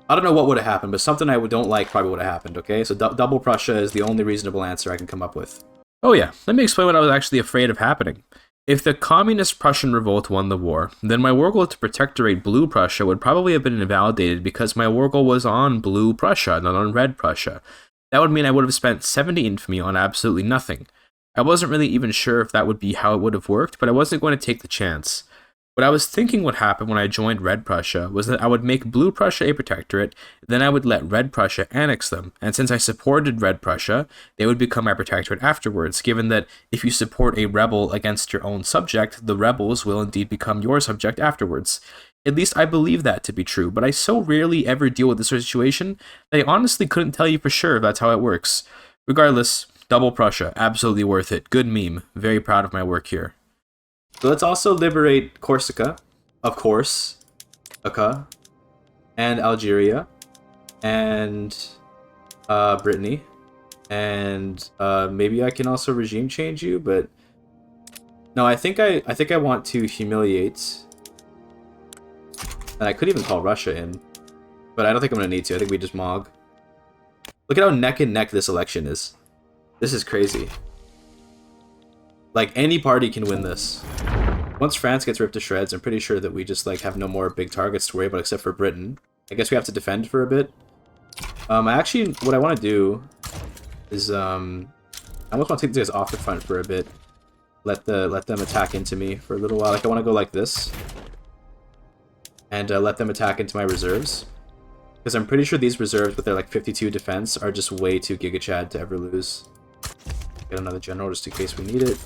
I don't know what would have happened, but something I don't like probably would have happened, okay? So double Prussia is the only reasonable answer I can come up with. Oh yeah, let me explain what I was actually afraid of happening. If the communist Prussian revolt won the war, then my war goal to protectorate Blue Prussia would probably have been invalidated because my war goal was on Blue Prussia, not on Red Prussia. That would mean I would have spent 70 infamy on absolutely nothing. I wasn't really even sure if that would be how it would have worked, but I wasn't going to take the chance. What I was thinking would happen when I joined Red Prussia was that I would make Blue Prussia a protectorate, then I would let Red Prussia annex them, and since I supported Red Prussia, they would become my protectorate afterwards, given that if you support a rebel against your own subject, the rebels will indeed become your subject afterwards. At least I believe that to be true, but I so rarely ever deal with this situation that I honestly couldn't tell you for sure if that's how it works. Regardless, double Prussia, absolutely worth it. Good meme. Very proud of my work here. So let's also liberate Corsica, of course, Aka, and Algeria, and Brittany, and maybe I can also regime change you, but no, I think I want to humiliate, and I could even call Russia in, but I don't think I'm gonna need to. I think we just Mog. Look at how neck and neck this election is. This is crazy. Like, any party can win this. Once France gets ripped to shreds, I'm pretty sure that we just, like, have no more big targets to worry about except for Britain. I guess we have to defend for a bit. Actually, what I want to do is, I almost want to take these guys off the front for a bit. Let them attack into me for a little while. Like, I want to go like this. And let them attack into my reserves. Because I'm pretty sure these reserves with their, like, 52 defense are just way too GIGACHAD to ever lose. Get another general just in case we need it.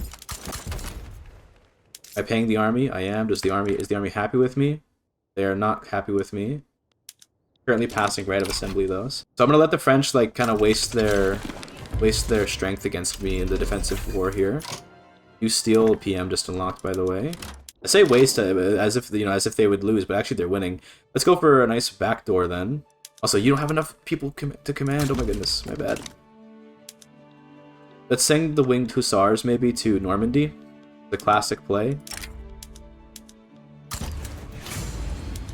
Am I paying the army? I am. Is the army happy with me? They are not happy with me. Currently passing right of assembly though. So I'm gonna let the French like kind of waste their strength against me in the defensive war here. New steel PM just unlocked, by the way. I say waste as if as if they would lose, but actually they're winning. Let's go for a nice backdoor then. Also, you don't have enough people to command. Oh my goodness, my bad. Let's send the Winged Hussars maybe to Normandy. The classic play.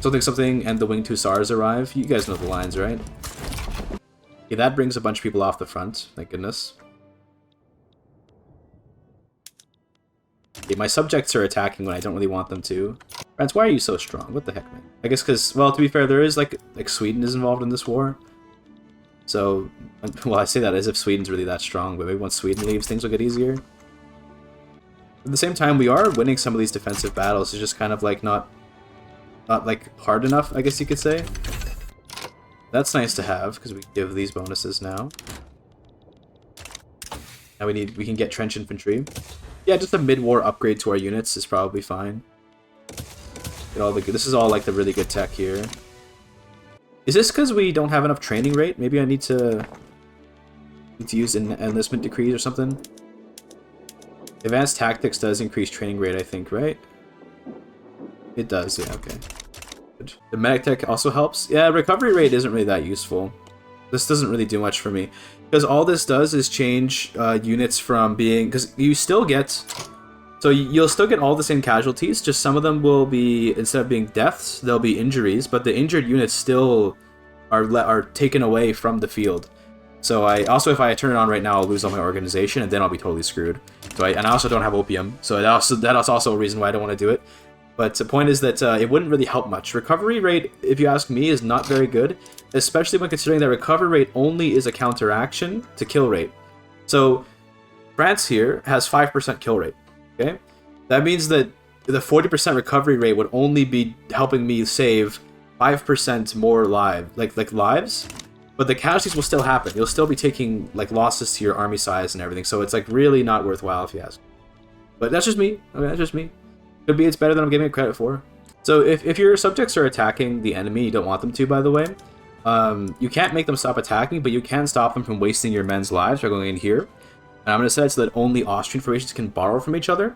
Something, and the Winged Hussars arrive. You guys know the lines, right? Okay, that brings a bunch of people off the front. Thank goodness. Okay, my subjects are attacking when I don't really want them to. France, why are you so strong? What the heck, man? I guess because, well, to be fair, there is, like Sweden is involved in this war. So, well, I say that as if Sweden's really that strong, but maybe once Sweden leaves, things will get easier. At the same time, we are winning some of these defensive battles. It's just kind of, like, not like, hard enough, I guess you could say. That's nice to have, because we give these bonuses now. Now we can get trench infantry. Yeah, just a mid-war upgrade to our units is probably fine. Get all this is all like the really good tech here. Is this because we don't have enough training rate? Maybe I need to use enlistment decrees or something. Advanced tactics does increase training rate, I think, right? It does, yeah, okay. Good. The medic tech also helps. Yeah, recovery rate isn't really that useful. This doesn't really do much for me. Because all this does is change units from being... Because you still get... So you'll still get all the same casualties, just some of them will be, instead of being deaths, they'll be injuries, but the injured units still are taken away from the field. So if I turn it on right now, I'll lose all my organization, and then I'll be totally screwed. So and I also don't have opium, so that's also a reason why I don't want to do it. But the point is that it wouldn't really help much. Recovery rate, if you ask me, is not very good, especially when considering that recovery rate only is a counteraction to kill rate. So France here has 5% kill rate. Okay, that means that the 40% recovery rate would only be helping me save 5% more lives, but the casualties will still happen. You'll still be taking like losses to your army size and everything, so it's like really not worthwhile if you ask. But that's just me. Okay, that's just me. Could be it's better than I'm giving it credit for. So if your subjects are attacking the enemy, you don't want them to, by the way. You can't make them stop attacking, but you can stop them from wasting your men's lives by going in here. And I'm going to set it so that only Austrian formations can borrow from each other.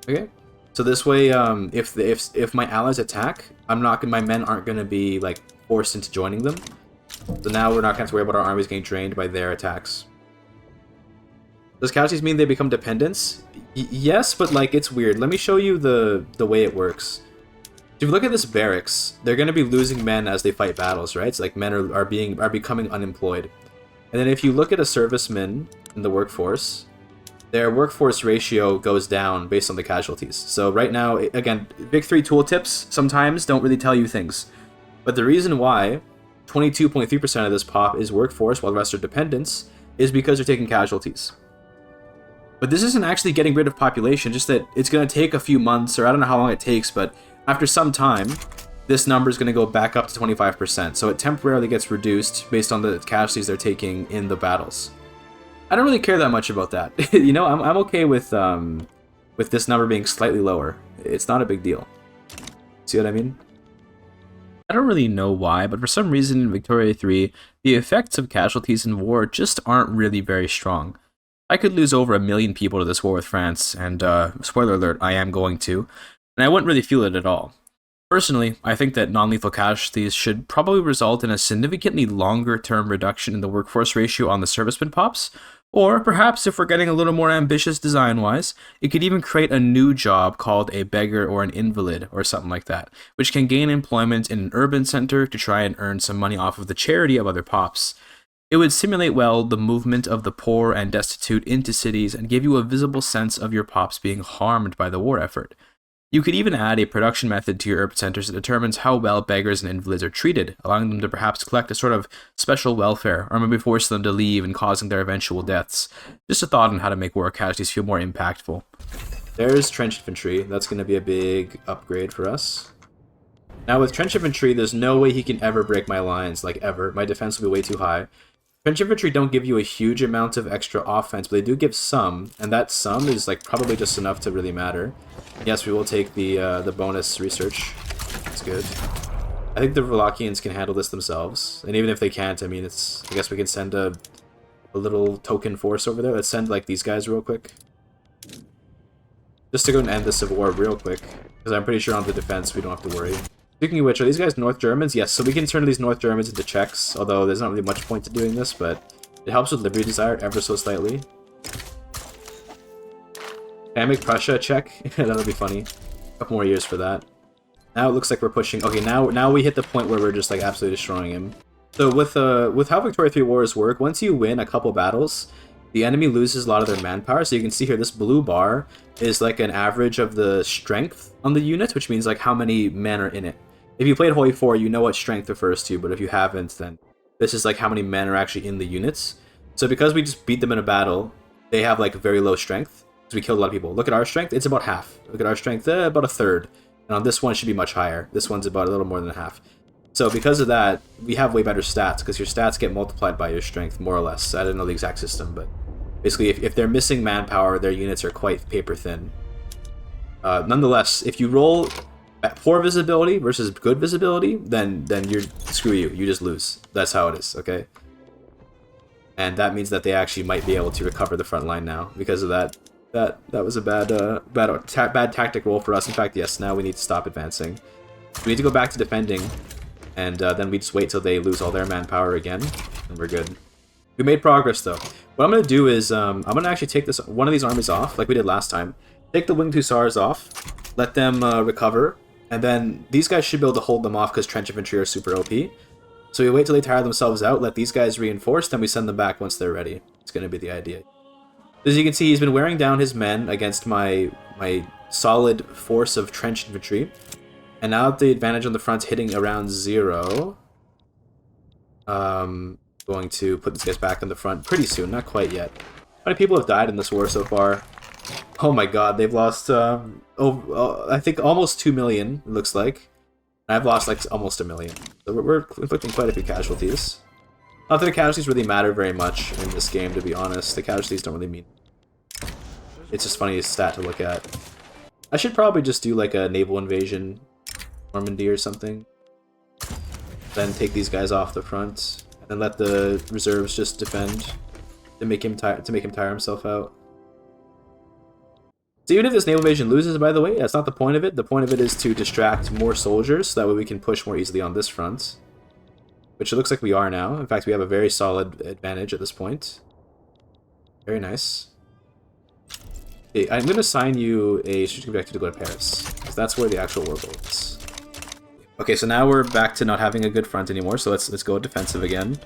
Okay? So this way, if my allies attack, my men aren't going to be, like, forced into joining them. So now we're not going to have to worry about our armies getting drained by their attacks. Does casualties mean they become dependents? Yes, but, like, it's weird. Let me show you the way it works. If you look at this barracks, they're going to be losing men as they fight battles, right? So, like, men are becoming unemployed. And then if you look at a serviceman in the workforce, their workforce ratio goes down based on the casualties. So right now, again, big three tooltips sometimes don't really tell you things. But the reason why 22.3% of this pop is workforce while the rest are dependents is because they're taking casualties. But this isn't actually getting rid of population, just that it's going to take a few months, or I don't know how long it takes, but after some time, this number is going to go back up to 25%, so it temporarily gets reduced based on the casualties they're taking in the battles. I don't really care that much about that. You know, I'm okay with this number being slightly lower. It's not a big deal. See what I mean? I don't really know why, but for some reason in Victoria 3, the effects of casualties in war just aren't really very strong. I could lose over 1 million people to this war with France, and spoiler alert, I am going to, and I wouldn't really feel it at all. Personally, I think that non-lethal casualties should probably result in a significantly longer-term reduction in the workforce ratio on the serviceman pops, or perhaps if we're getting a little more ambitious design-wise, it could even create a new job called a beggar or an invalid or something like that, which can gain employment in an urban center to try and earn some money off of the charity of other pops. It would simulate well the movement of the poor and destitute into cities and give you a visible sense of your pops being harmed by the war effort. You could even add a production method to your urban centers that determines how well beggars and invalids are treated, allowing them to perhaps collect a sort of special welfare, or maybe force them to leave and causing their eventual deaths. Just a thought on how to make war casualties feel more impactful. There's trench infantry. That's going to be a big upgrade for us. Now with trench infantry, there's no way he can ever break my lines, like ever. My defense will be way too high. Trench infantry don't give you a huge amount of extra offense, but they do give some, and that some is like probably just enough to really matter. Yes, we will take the bonus research. That's good. I think the Wallachians can handle this themselves, and even if they can't, I mean, I guess we can send a little token force over there. Let's send like these guys real quick. just to go and end the Civil War real quick, because I'm pretty sure on the defense we don't have to worry. Speaking of which, are these guys North Germans? Yes, so we can turn these North Germans into Czechs, although there's not really much point to doing this, but it helps with liberty desire ever so slightly. Can I make Prussia Czech? That'll be funny. A couple more years for that. Now it looks like we're pushing... Okay, now we hit the point where we're just like absolutely destroying him. So with how Victoria 3 Wars work, once you win a couple battles, the enemy loses a lot of their manpower. So you can see here, this blue bar is like an average of the strength on the unit, which means like how many men are in it. If you played Holy 4, you know what strength refers to, but if you haven't, then this is like how many men are actually in the units. So because we just beat them in a battle, they have like very low strength, because we killed a lot of people. Look at our strength, it's about half. Look at our strength, about a third. And on this one, it should be much higher. This one's about a little more than half. So because of that, we have way better stats, because your stats get multiplied by your strength, more or less. I don't know the exact system, but basically, if they're missing manpower, their units are quite paper thin. Nonetheless, if you roll at poor visibility versus good visibility, then you're screw you. You just lose. That's how it is, okay? And that means that they actually might be able to recover the front line now because of that. That was a bad tactic roll for us. In fact, yes. Now we need to stop advancing. We need to go back to defending, and then we just wait till they lose all their manpower again, and we're good. We made progress though. What I'm gonna do is I'm gonna actually take one of these armies off, like we did last time. Take the winged hussars off, let them recover, and then these guys should be able to hold them off because trench infantry are super OP. So we wait till they tire themselves out, let these guys reinforce, then we send them back once they're ready. It's gonna be the idea. As you can see, he's been wearing down his men against my solid force of trench infantry. And now that the advantage on the front's hitting around 0, going to put these guys back on the front pretty soon, not quite yet. How many people have died in this war so far? Oh my god, they've lost, I think almost 2 million, it looks like. And I've lost like almost 1 million. So we're inflicting quite a few casualties. Not that the casualties really matter very much in this game, to be honest. The casualties don't really mean... It's just funny stat to look at. I should probably just do like a naval invasion, Normandy or something. Then take these guys off the front, and then let the reserves just defend to make him tire himself out. So even if this naval invasion loses, by the way, that's not the point of it. The point of it is to distract more soldiers, so that way we can push more easily on this front. Which it looks like we are now. In fact, we have a very solid advantage at this point. Very nice. Okay, I'm going to assign you a strategic objective to go to Paris, because that's where the actual war goal is. Okay, so now we're back to not having a good front anymore, so let's go defensive again.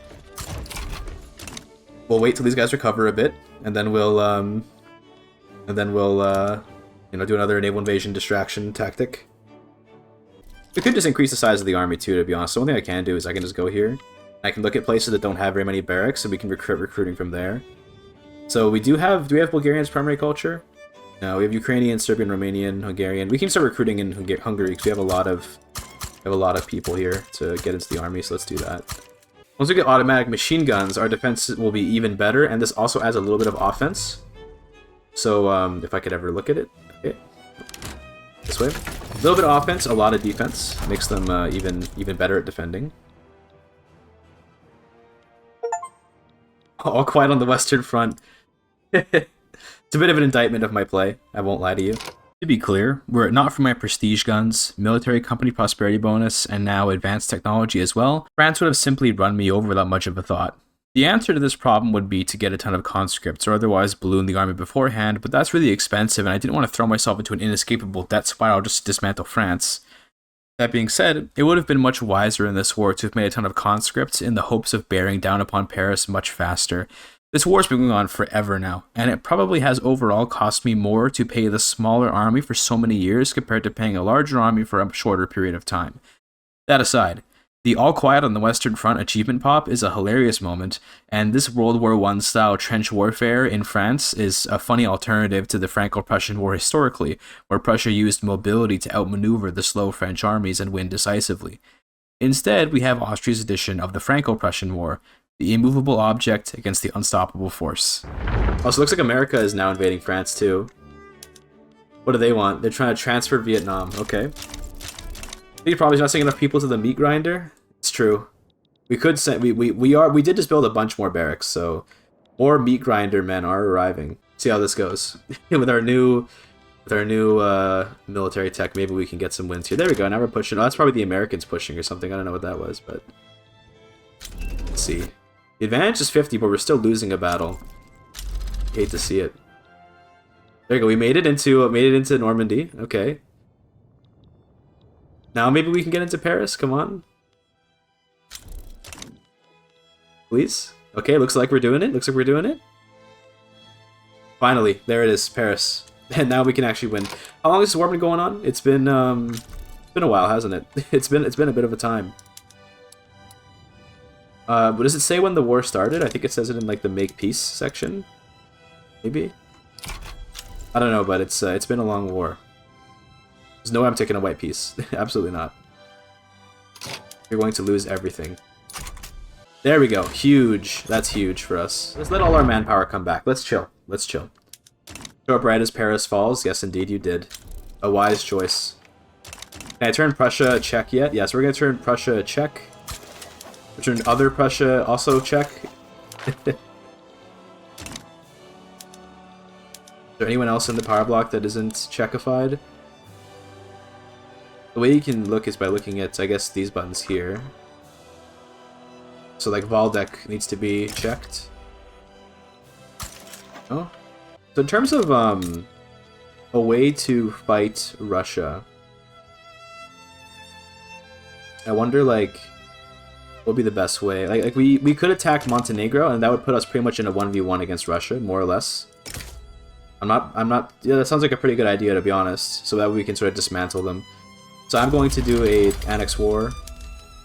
We'll wait till these guys recover a bit, and then we'll you know, do another naval invasion distraction tactic. We could just increase the size of the army too, to be honest. So one thing I can do is I can just go here. I can look at places that don't have very many barracks, and we can recruiting from there. So do we have Bulgarian's primary culture? No, we have Ukrainian, Serbian, Romanian, Hungarian. We can start recruiting in Hungary because we have a lot of people here to get into the army, so let's do that. Once we get automatic machine guns, our defense will be even better, and this also adds a little bit of offense. So if I could ever look at it, okay. This way. A little bit of offense, a lot of defense. Makes them even better at defending. All quiet on the Western Front. It's a bit of an indictment of my play, I won't lie to you. To be clear, were it not for my prestige guns, military company prosperity bonus, and now advanced technology as well, France would have simply run me over without much of a thought. The answer to this problem would be to get a ton of conscripts or otherwise balloon the army beforehand, but that's really expensive and I didn't want to throw myself into an inescapable debt spiral just to dismantle France. That being said, it would have been much wiser in this war to have made a ton of conscripts in the hopes of bearing down upon Paris much faster. This war's been going on forever now, and it probably has overall cost me more to pay the smaller army for so many years compared to paying a larger army for a shorter period of time. That aside, the All Quiet on the Western Front achievement pop is a hilarious moment, and this World War I style trench warfare in France is a funny alternative to the Franco-Prussian War historically, where Prussia used mobility to outmaneuver the slow French armies and win decisively. Instead, we have Austria's edition of the Franco-Prussian War, the immovable object against the unstoppable force. Also, looks like America is now invading France too. What do they want? They're trying to transfer Vietnam. Okay. You're probably not sending enough people to the meat grinder. It's true. We could send. We did just build a bunch more barracks, so more meat grinder men are arriving. See how this goes with our new With our new military tech, maybe we can get some wins here. There we go. Now we're pushing. Oh, that's probably the Americans pushing or something. I don't know what that was, but let's see. The advantage is 50, but we're still losing a battle. Hate to see it. There you go. We made it into Normandy. Okay. Now maybe we can get into Paris. Come on. Please. Okay, looks like we're doing it. Looks like we're doing it. Finally, there it is, Paris. And now we can actually win. How long has this war been going on? It's been a while, hasn't it? It's been a bit of a time. But does it say when the war started? I think it says it in like the make peace section. Maybe. I don't know, but it's been a long war. There's no way I'm taking a white peace. Absolutely not. You're going to lose everything. There we go. Huge. That's huge for us. Let's let all our manpower come back. Let's chill. Let's chill. Show up right as Paris falls. Yes, indeed, you did. A wise choice. Can I turn Prussia Czech yet? Yes, we're going to turn Prussia Czech. We'll turn other Prussia also Czech. Is there anyone else in the power block that isn't Czechified? The way you can look is by looking at, I guess, these buttons here. So, like, Waldeck needs to be checked. Oh. So in terms of a way to fight Russia, I wonder like what would be the best way. Like we could attack Montenegro and that would put us pretty much in a 1v1 against Russia, more or less. I'm not yeah, that sounds like a pretty good idea to be honest. So that we can sort of dismantle them. So I'm going to do a annex war.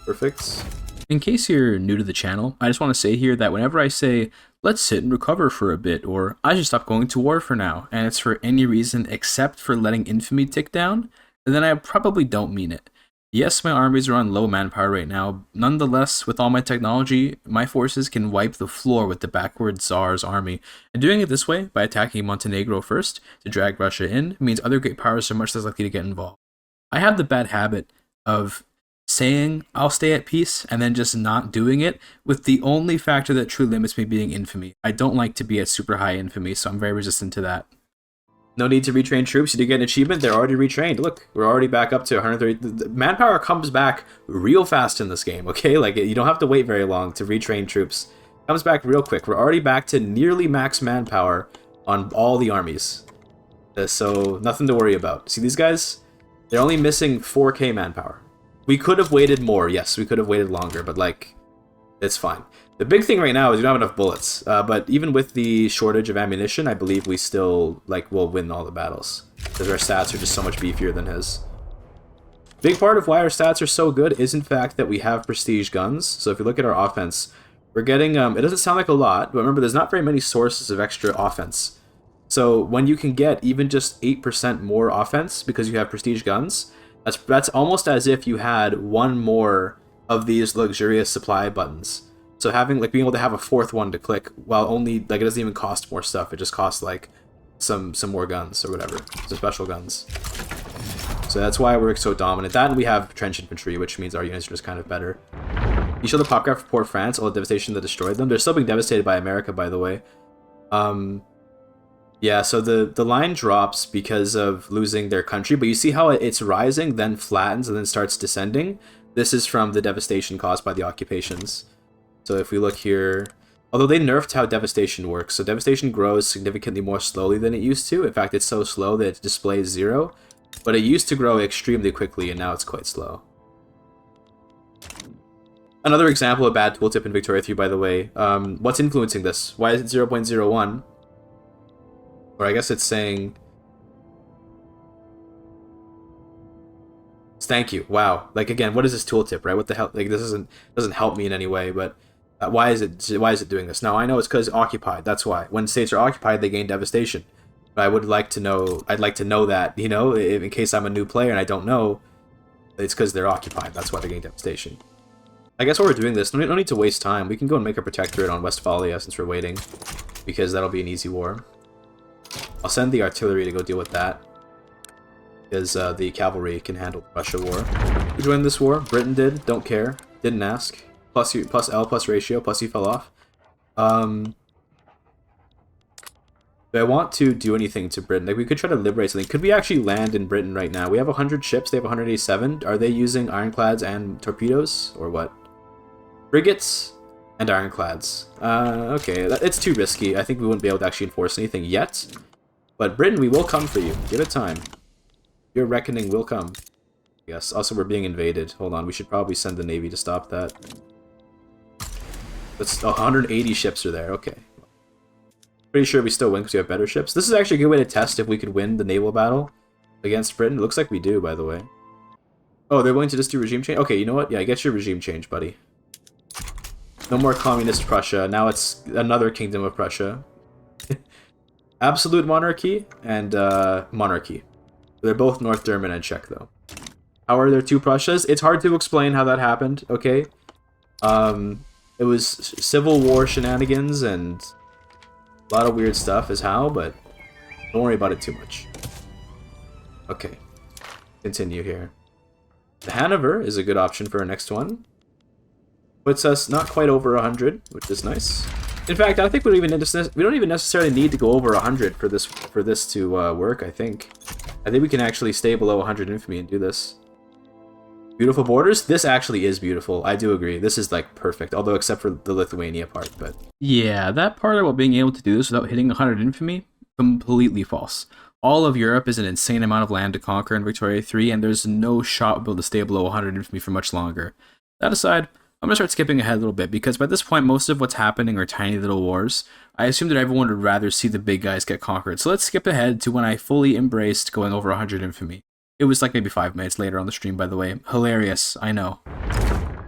Perfect. In case you're new to the channel, I just want to say here that whenever I say, let's sit and recover for a bit, or I should stop going to war for now, and it's for any reason except for letting infamy tick down, then I probably don't mean it. Yes, my armies are on low manpower right now. Nonetheless, with all my technology, my forces can wipe the floor with the backward Tsar's army. And doing it this way, by attacking Montenegro first, to drag Russia in, means other great powers are much less likely to get involved. I have the bad habit of saying I'll stay at peace and then just not doing it, with the only factor that truly limits me being infamy. I don't like to be at super high infamy, so I'm very resistant to that. No need to retrain troops. You did get an achievement. They're already retrained. Look, we're already back up to 130. The manpower comes back real fast in this game, okay? Like, you don't have to wait very long to retrain troops. It comes back real quick. We're already back to nearly max manpower on all the armies. So, nothing to worry about. See, these guys, they're only missing 4k manpower. We could have waited more, yes, we could have waited longer, but, like, it's fine. The big thing right now is we don't have enough bullets, but even with the shortage of ammunition, I believe we still, like, will win all the battles, because our stats are just so much beefier than his. Big part of why our stats are so good is, in fact, that we have prestige guns. So if you look at our offense, we're getting, it doesn't sound like a lot, but remember, there's not very many sources of extra offense. So when you can get even just 8% more offense because you have prestige guns, that's almost as if you had one more of these luxurious supply buttons. So having, like, being able to have a fourth one to click while only, like, it doesn't even cost more stuff. It just costs, like, some more guns or whatever. Some special guns. So that's why we're so dominant. That and we have trench infantry, which means our units are just kind of better. You show the pop graph for Port France, all the devastation that destroyed them. They're still being devastated by America, by the way. Yeah, so the line drops because of losing their country, but you see how it's rising, then flattens, and then starts descending? This is from the devastation caused by the occupations. So if we look here, although they nerfed how devastation works, so devastation grows significantly more slowly than it used to. In fact, it's so slow that it displays 0, but it used to grow extremely quickly, and now it's quite slow. Another example of bad tooltip in Victoria 3, by the way. What's influencing this? Why is it 0.01? Or I guess it's saying... Thank you. Wow. Like, again, what is this tooltip, right? What the hell? Like, this doesn't help me in any way, but why is it doing this? Now, I know it's because occupied. That's why. When states are occupied, they gain devastation. But I would like to know... I'd like to know that, you know, in case I'm a new player and I don't know, it's because they're occupied. That's why they gain devastation. I guess while we're doing this, no need to waste time. We can go and make a protectorate on Westphalia since we're waiting, because that'll be an easy war. I'll send the artillery to go deal with that, because the cavalry can handle the Russia war. Who joined this war? Britain did. Don't care. Didn't ask. Plus L plus ratio. Plus he fell off. Do I want to do anything to Britain? Like, we could try to liberate something. Could we actually land in Britain right now? We have 100 ships. They have 187. Are they using ironclads and torpedoes? Or what? Frigates and ironclads. Okay. It's too risky. I think we wouldn't be able to actually enforce anything yet. But Britain, we will come for you. Give it time. Your reckoning will come. Yes. Also, we're being invaded. Hold on. We should probably send the Navy to stop that. That's 180 ships are there. Okay. Pretty sure we still win because we have better ships. This is actually a good way to test if we could win the naval battle against Britain. It looks like we do, by the way. Oh, they're willing to just do regime change? Okay, you know what? Yeah, get your regime change, buddy. No more communist Prussia. Now it's another kingdom of Prussia. Absolute monarchy and monarchy. They're both North German and Czech, though. How are there two Prussias? It's hard to explain how that happened, okay? It was civil war shenanigans and a lot of weird stuff is how, but don't worry about it too much. Okay. Continue here. The Hanover is a good option for our next one. Puts us not quite over 100, which is nice. In fact, I think we don't even necessarily need to go over 100 for this to work, I think. I think we can actually stay below 100 infamy and do this. Beautiful borders? This actually is beautiful. I do agree. This is, like, perfect. Although, except for the Lithuania part, but... Yeah, that part about being able to do this without hitting 100 infamy, completely false. All of Europe is an insane amount of land to conquer in Victoria 3, and there's no shot we'll be able to stay below 100 infamy for much longer. That aside, I'm going to start skipping ahead a little bit, because by this point, most of what's happening are tiny little wars. I assume that everyone would rather see the big guys get conquered, so let's skip ahead to when I fully embraced going over 100 infamy. It was like maybe 5 minutes later on the stream, by the way. Hilarious, I know.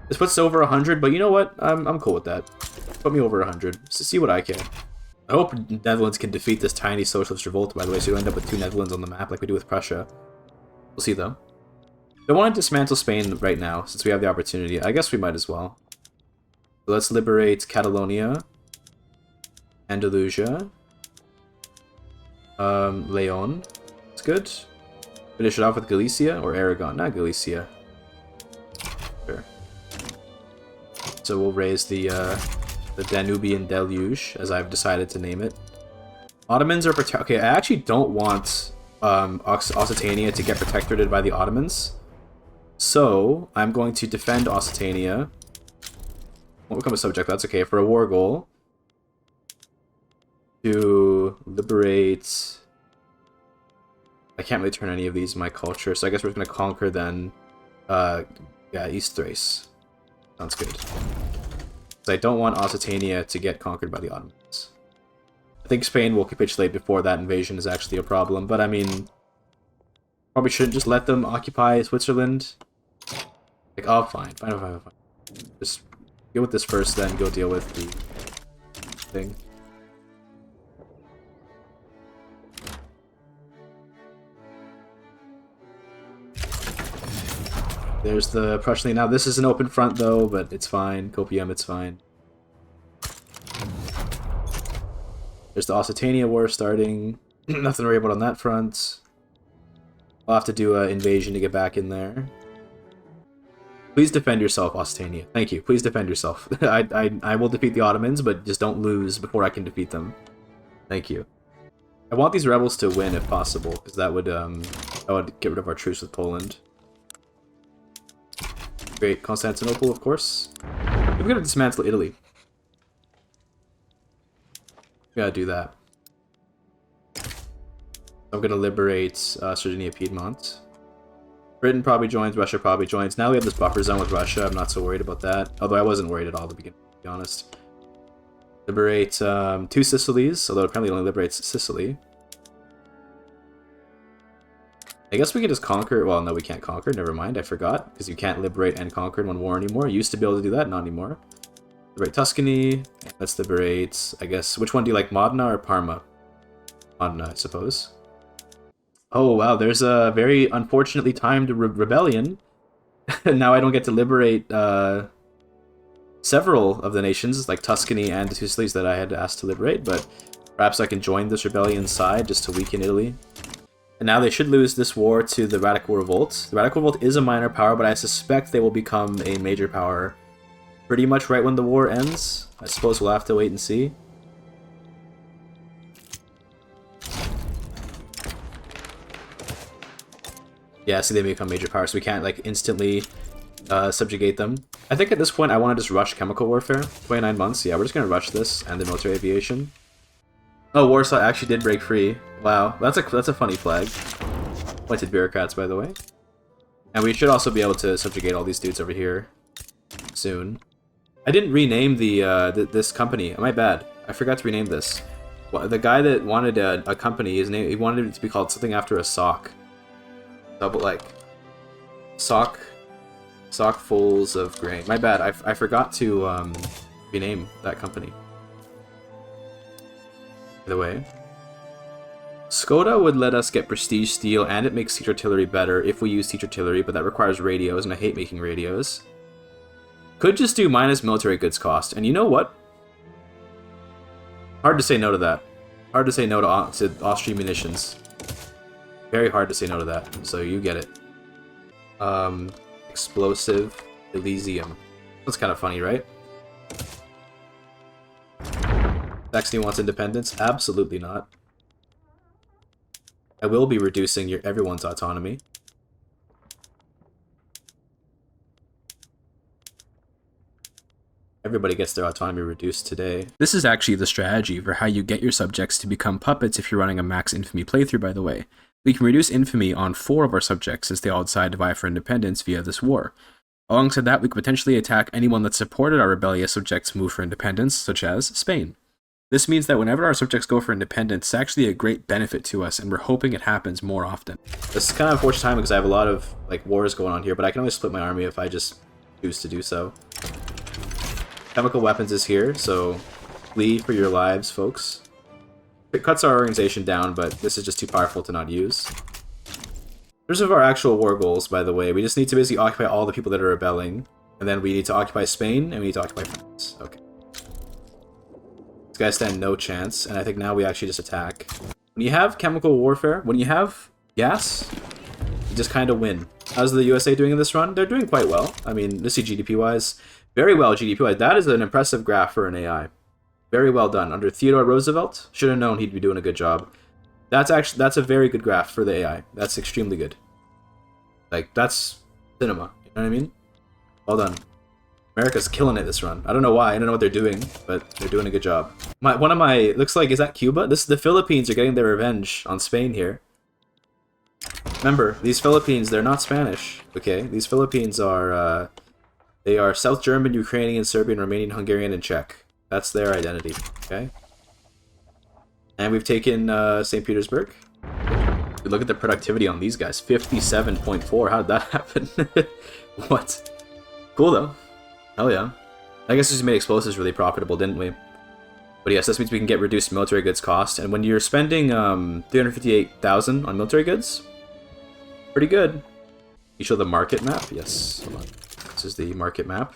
This puts us over 100, but you know what? I'm cool with that. Put me over 100. So see what I can. I hope Netherlands can defeat this tiny socialist revolt, by the way, so you end up with 2 Netherlands on the map like we do with Prussia. We'll see, though. I want to dismantle Spain right now, since we have the opportunity. I guess we might as well. So let's liberate Catalonia. Andalusia. Leon. It's good. Finish it off with Galicia or Aragon? Not Galicia. Sure. So we'll raise the Danubian Deluge, as I've decided to name it. Ottomans are okay. I actually don't want Occitania to get protectorated by the Ottomans, so I'm going to defend Occitania. Won't become a subject. That's okay. For a war goal to liberate. I can't really turn any of these in my culture, so I guess we're going to conquer then, yeah, East Thrace. Sounds good. Because I don't want Occitania to get conquered by the Ottomans. I think Spain will capitulate before that invasion is actually a problem, but I mean, probably shouldn't just let them occupy Switzerland. Like, oh, fine. Just deal with this first, then go deal with the thing. There's the Prussian League. Now, this is an open front, though, but it's fine. Copium, it's fine. There's the Occitania War starting. Nothing to worry about on that front. I'll have to do an invasion to get back in there. Please defend yourself, Occitania. Thank you. Please defend yourself. I will defeat the Ottomans, but just don't lose before I can defeat them. Thank you. I want these rebels to win if possible, because that would get rid of our truce with Poland. Great, Constantinople, of course. We're gonna dismantle Italy. We gotta do that. I'm gonna liberate Sardinia, Piedmont. Britain probably joins, Russia probably joins. Now we have this buffer zone with Russia, I'm not so worried about that. Although I wasn't worried at all at the beginning, to be honest. Liberate 2 Sicilies, although it apparently only liberates Sicily. I guess we can just conquer. Well, no, we can't conquer. Never mind. I forgot. Because you can't liberate and conquer in one war anymore. You used to be able to do that. Not anymore. Liberate Tuscany. Let's liberate, I guess. Which one do you like? Modena or Parma? Modena, I suppose. Oh, wow. There's a very unfortunately timed rebellion. Now I don't get to liberate several of the nations, like Tuscany and the 2 Sicilies that I had asked to liberate. But perhaps I can join this rebellion side just to weaken Italy. And now they should lose this war to the Radical Revolt. The Radical Revolt is a minor power, but I suspect they will become a major power pretty much right when the war ends. I suppose we'll have to wait and see. Yeah, see, they become major powers, so we can't, like, instantly subjugate them. I think at this point I want to just rush chemical warfare. 29 months, yeah, we're just gonna rush this and the military aviation. Oh, Warsaw actually did break free. Wow, that's a funny flag. Appointed bureaucrats, by the way. And we should also be able to subjugate all these dudes over here soon. I didn't rename this company. My bad. I forgot to rename this. The guy that wanted a company, he wanted it to be called something after a sock. Double, like, sockfuls of grain. My bad. I forgot to rename that company. By the way, Skoda would let us get prestige steel, and it makes siege artillery better if we use siege artillery, but that requires radios, and I hate making radios. Could just do minus military goods cost, and you know what? Hard to say no to that. Hard to say no to Austrian munitions. Very hard to say no to that, so you get it. Explosive Elysium. That's kind of funny, right? Saxony wants independence? Absolutely not. I will be reducing everyone's autonomy. Everybody gets their autonomy reduced today. This is actually the strategy for how you get your subjects to become puppets if you're running a max infamy playthrough, by the way. We can reduce infamy on 4 of our subjects since they all decide to vie for independence via this war. Alongside that, we could potentially attack anyone that supported our rebellious subjects' move for independence, such as Spain. This means that whenever our subjects go for independence, it's actually a great benefit to us, and we're hoping it happens more often. This is kind of unfortunate time because I have a lot of like wars going on here, but I can only split my army if I just choose to do so. Chemical weapons is here, so flee for your lives, folks. It cuts our organization down, but this is just too powerful to not use. Here's of our actual war goals, by the way. We just need to basically occupy all the people that are rebelling, and then we need to occupy Spain, and we need to occupy France. Okay. These guys stand no chance, and I think now we actually just attack. When you have chemical warfare, when you have gas, you just kind of win. How's the USA doing in this run? They're doing quite well. I mean, let's see GDP-wise. Very well GDP-wise. That is an impressive graph for an AI. Very well done. Under Theodore Roosevelt, should have known he'd be doing a good job. That's a very good graph for the AI. That's extremely good. Like, that's cinema. You know what I mean? Well done. America's killing it this run. I don't know why. I don't know what they're doing, but they're doing a good job. Looks like, is that Cuba? The Philippines are getting their revenge on Spain here. Remember, these Philippines, they're not Spanish, okay? These Philippines are, they are South German, Ukrainian, Serbian, Romanian, Hungarian, and Czech. That's their identity, okay? And we've taken St. Petersburg. Look at the productivity on these guys. 57.4. How did that happen? What? Cool, though. Hell yeah. I guess we just made explosives really profitable, didn't we? But yes, this means we can get reduced military goods cost. And when you're spending 358,000 on military goods, pretty good. You show the market map? Yes. Hold on. This is the market map.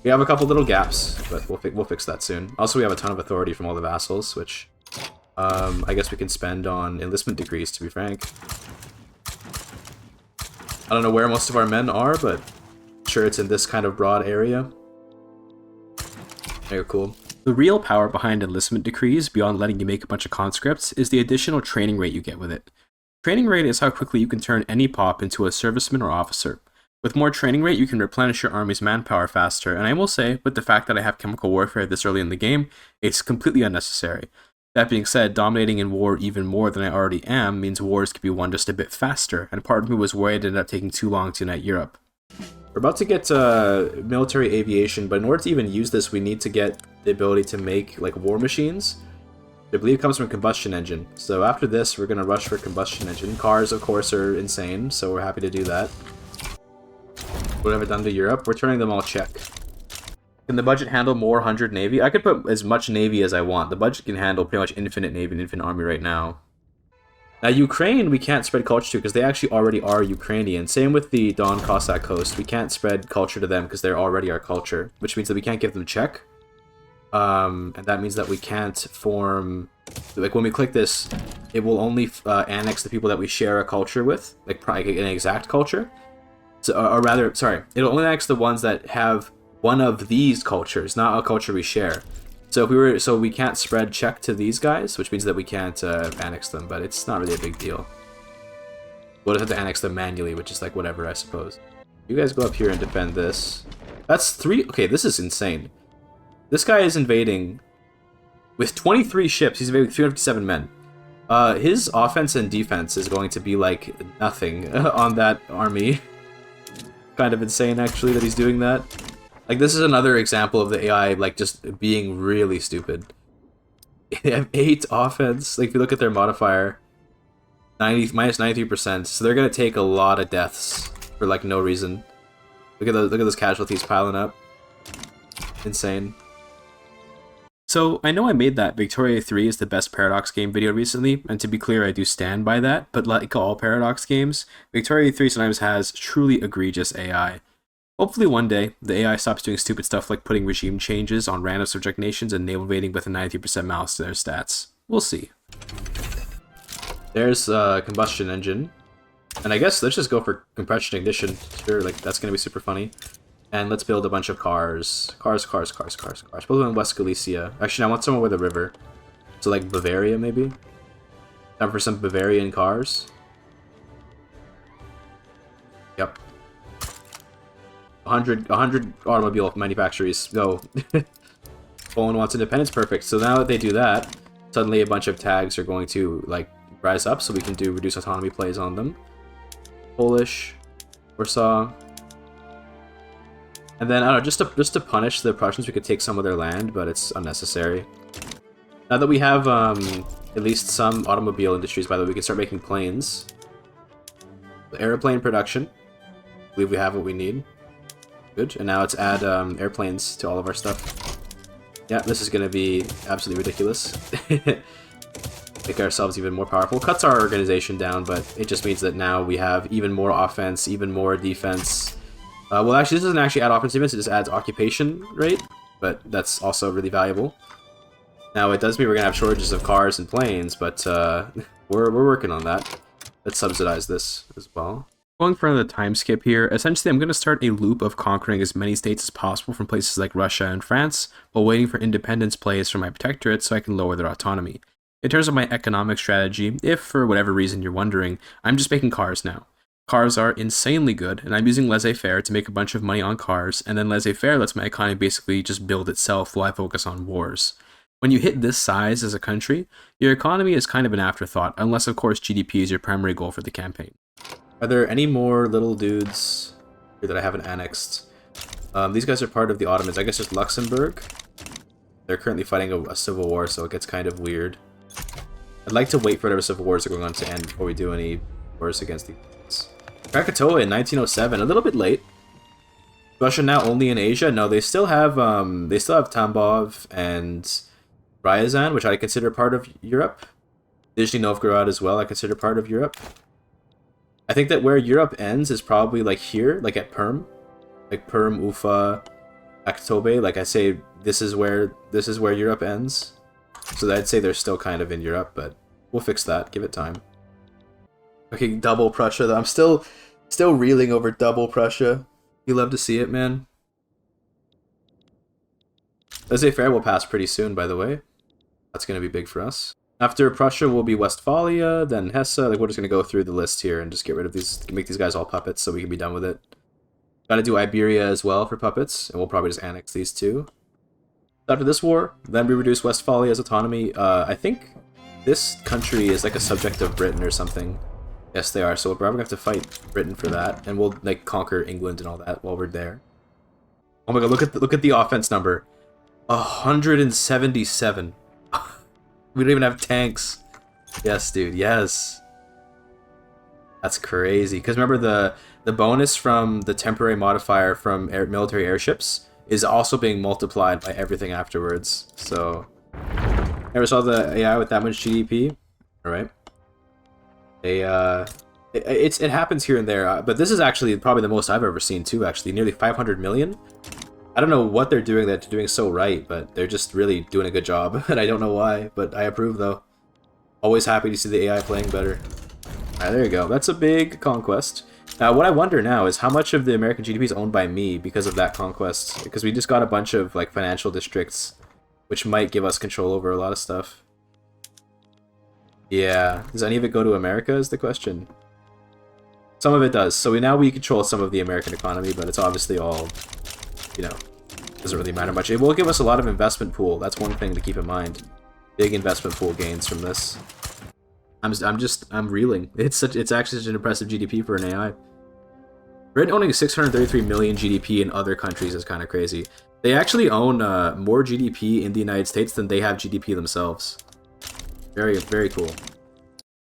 We have a couple little gaps, but we'll fix that soon. Also, we have a ton of authority from all the vassals, which I guess we can spend on enlistment decrees, to be frank. I don't know where most of our men are, but I'm sure it's in this kind of broad area. Very cool. The real power behind enlistment decrees, beyond letting you make a bunch of conscripts, is the additional training rate you get with it. Training rate is how quickly you can turn any pop into a serviceman or officer. With more training rate, you can replenish your army's manpower faster, and I will say, with the fact that I have chemical warfare this early in the game, it's completely unnecessary. That being said, dominating in war even more than I already am means wars can be won just a bit faster, and part of me was worried it ended up taking too long to unite Europe. We're about to get military aviation, but in order to even use this, we need to get the ability to make like war machines. I believe it comes from combustion engine. So after this, we're going to rush for combustion engine. Cars, of course, are insane, so we're happy to do that. What have I done to Europe? We're turning them all Czech. Can the budget handle more 100 navy? I could put as much navy as I want. The budget can handle pretty much infinite navy and infinite army right now. Now Ukraine, we can't spread culture to because they actually already are Ukrainian. Same with the Don Cossack coast. We can't spread culture to them because they're already our culture, which means that we can't give them Czech. And that means that we can't form... Like, when we click this, it will only annex the people that we share a culture with, like an exact culture. So, or rather, sorry, it'll only annex the ones that have one of these cultures, not a culture we share. So we can't spread Czech to these guys, which means that we can't annex them, but it's not really a big deal. We'll just have to annex them manually, which is like whatever, I suppose. You guys go up here and defend this. That's 3... Okay, this is insane. This guy is invading with 23 ships. He's invading with 357 men. His offense and defense is going to be like nothing on that army. Kind of insane, actually, that he's doing that. Like, this is another example of the AI, like, just being really stupid. They have 8 offense. Like, if you look at their modifier, minus 93%. So they're gonna take a lot of deaths for like no reason. Look at those casualties piling up. Insane. So, I know I made that Victoria 3 is the best Paradox game video recently, and to be clear, I do stand by that, but like all Paradox games, Victoria 3 sometimes has truly egregious AI. Hopefully one day, the AI stops doing stupid stuff like putting regime changes on random subject nations and naval invading with a 93% mouse to their stats. We'll see. There's a combustion engine. And I guess let's just go for compression ignition. Sure, like, that's gonna be super funny. And let's build a bunch of cars. Cars. Build them in West Galicia. Actually, I want somewhere with a river. So, like, Bavaria, maybe? Time for some Bavarian cars. Yep. 100 automobile manufacturers. Go. Poland wants independence. Perfect. So now that they do that, suddenly a bunch of tags are going to, like, rise up, so we can do reduced autonomy plays on them. Polish. Warsaw. And then, I don't know, just to punish the Prussians, we could take some of their land, but it's unnecessary. Now that we have at least some automobile industries, by the way, we can start making planes. The airplane production. I believe we have what we need. Good. And now let's add airplanes to all of our stuff. Yeah, this is going to be absolutely ridiculous. Make ourselves even more powerful. Cuts our organization down, but it just means that now we have even more offense, even more defense. Well, actually, this doesn't actually add offensive defense, it just adds occupation rate, but that's also really valuable. Now, it does mean we're going to have shortages of cars and planes, but we're working on that. Let's subsidize this as well. Going for another time skip here, essentially I'm going to start a loop of conquering as many states as possible from places like Russia and France, while waiting for independence plays from my protectorate so I can lower their autonomy. In terms of my economic strategy, if for whatever reason you're wondering, I'm just making cars now. Cars are insanely good, and I'm using laissez-faire to make a bunch of money on cars, and then laissez-faire lets my economy basically just build itself while I focus on wars. When you hit this size as a country, your economy is kind of an afterthought, unless of course GDP is your primary goal for the campaign. Are there any more little dudes here that I haven't annexed? These guys are part of the Ottomans. I guess just Luxembourg. They're currently fighting a civil war, so it gets kind of weird. I'd like to wait for whatever civil wars are going on to end before we do any wars against the Krakatoa in 1907, a little bit late. Russia now only in Asia? No, they still have Tambov and Ryazan, which I consider part of Europe. Nizhny Novgorod as well, I consider part of Europe. I think that where Europe ends is probably like here, like at Perm. Like Perm, Ufa, Aktobe. Like I say, this is where Europe ends. So I'd say they're still kind of in Europe, but we'll fix that. Give it time. Okay, double Prussia, though. I'm still reeling over double Prussia. You love to see it, man. Laissez-faire will pass pretty soon, by the way. That's going to be big for us. After Prussia will be Westphalia, then Hesse. Like, we're just going to go through the list here and just get rid of these, make these guys all puppets so we can be done with it. Gotta do Iberia as well for puppets, and we'll probably just annex these two. After this war, then we reduce Westphalia's autonomy. I think this country is like a subject of Britain or something. Yes, they are, so we're probably going to have to fight Britain for that, and we'll like conquer England and all that while we're there. Oh my god, look at the offense number. 177. We don't even have tanks. Yes, dude, yes. That's crazy. Because remember, the bonus from the temporary modifier from military airships is also being multiplied by everything afterwards. So, never saw the AI with that much GDP. All right. It happens here and there, but this is actually probably the most I've ever seen too. Actually, nearly 500 million. I don't know what they're doing that they're doing so right, but they're just really doing a good job, and I don't know why, but I approve though. Always happy to see the AI playing better. Alright, there you go. That's a big conquest. Now, what I wonder now is how much of the American GDP is owned by me because of that conquest, because we just got a bunch of like financial districts, which might give us control over a lot of stuff. Yeah, does any of it go to America is the question. Some of it does. So now we control some of the American economy, but it's obviously all, you know, doesn't really matter much. It will give us a lot of investment pool. That's one thing to keep in mind. Big investment pool gains from this. I'm reeling. It's actually such an impressive GDP for an AI. Britain owning 633 million GDP in other countries is kind of crazy. They actually own more GDP in the United States than they have GDP themselves. Very, very cool.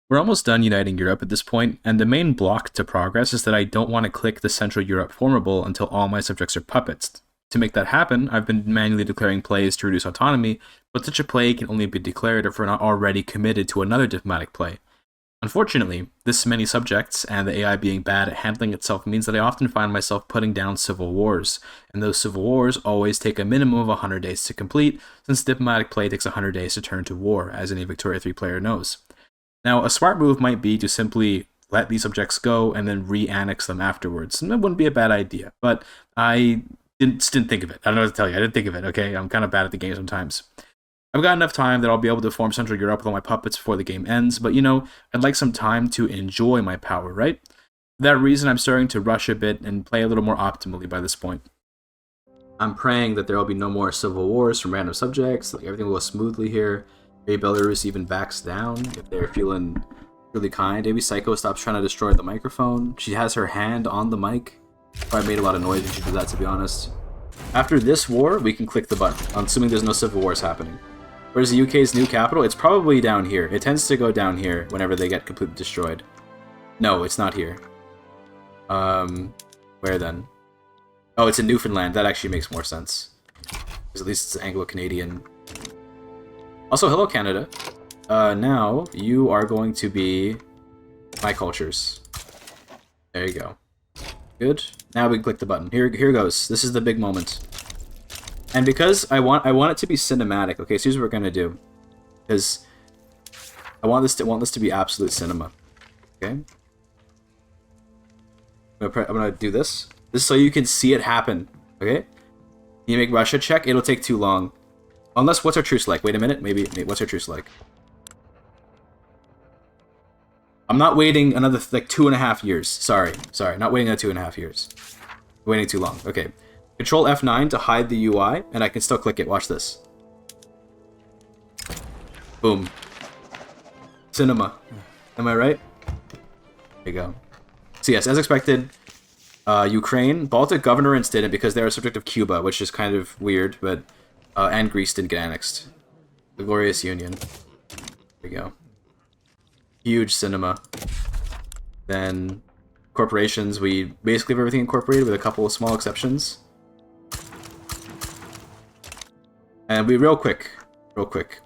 We're almost done uniting Europe at this point, and the main block to progress is that I don't want to click the Central Europe formable until all my subjects are puppets. To make that happen, I've been manually declaring plays to reduce autonomy, but such a play can only be declared if we're not already committed to another diplomatic play. Unfortunately, this many subjects, and the AI being bad at handling itself, means that I often find myself putting down civil wars, and those civil wars always take a minimum of 100 days to complete, since diplomatic play takes 100 days to turn to war, as any Victoria 3 player knows. Now, a smart move might be to simply let these subjects go and then re-annex them afterwards, and that wouldn't be a bad idea, but I just didn't think of it. I don't know what to tell you, I didn't think of it, okay? I'm kind of bad at the game sometimes. I've got enough time that I'll be able to form Central Europe with all my puppets before the game ends, but you know, I'd like some time to enjoy my power, right? For that reason, I'm starting to rush a bit and play a little more optimally by this point. I'm praying that there will be no more civil wars from random subjects, that everything will go smoothly here. Maybe Belarus even backs down if they're feeling really kind. Maybe Psycho stops trying to destroy the microphone. She has her hand on the mic. Probably made a lot of noise when she did that, to be honest. After this war, we can click the button, assuming there's no civil wars happening. Where's the UK's new capital? It's probably down here. It tends to go down here whenever they get completely destroyed. No, it's not here. Where then? Oh, it's in Newfoundland. That actually makes more sense. Because at least it's Anglo-Canadian. Also, hello, Canada. Now, you are going to be my cultures. There you go. Good. Now we can click the button. Here goes. This is the big moment. And because I want it to be cinematic. Okay, so here's what we're gonna do. Because I want this to be absolute cinema. Okay. I'm gonna do this. This is so you can see it happen. Okay. You make Russia check. It'll take too long. Unless, what's our truce like? Wait a minute. Maybe what's our truce like? I'm not waiting another, like, 2.5 years. Sorry. Not waiting another 2.5 years. Waiting too long. Okay. Control F9 to hide the UI, and I can still click it. Watch this. Boom. Cinema. Am I right? There you go. So yes, as expected, Ukraine, Baltic governors didn't because they're a subject of Cuba, which is kind of weird, but and Greece didn't get annexed. The glorious union. There you go. Huge cinema. Then corporations, we basically have everything incorporated with a couple of small exceptions. And we real quick.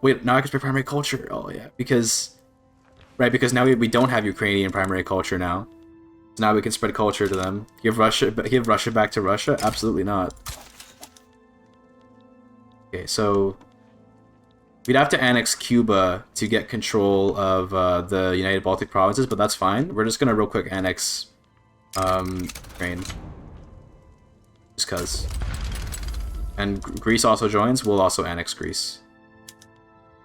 Wait, now I can spread primary culture. Oh yeah, because now we don't have Ukrainian primary culture now. So now we can spread culture to them. Give Russia back to Russia? Absolutely not. Okay, so we'd have to annex Cuba to get control of the United Baltic Provinces, but that's fine. We're just gonna real quick annex Ukraine. Just cause. And Greece also joins. We'll also annex Greece.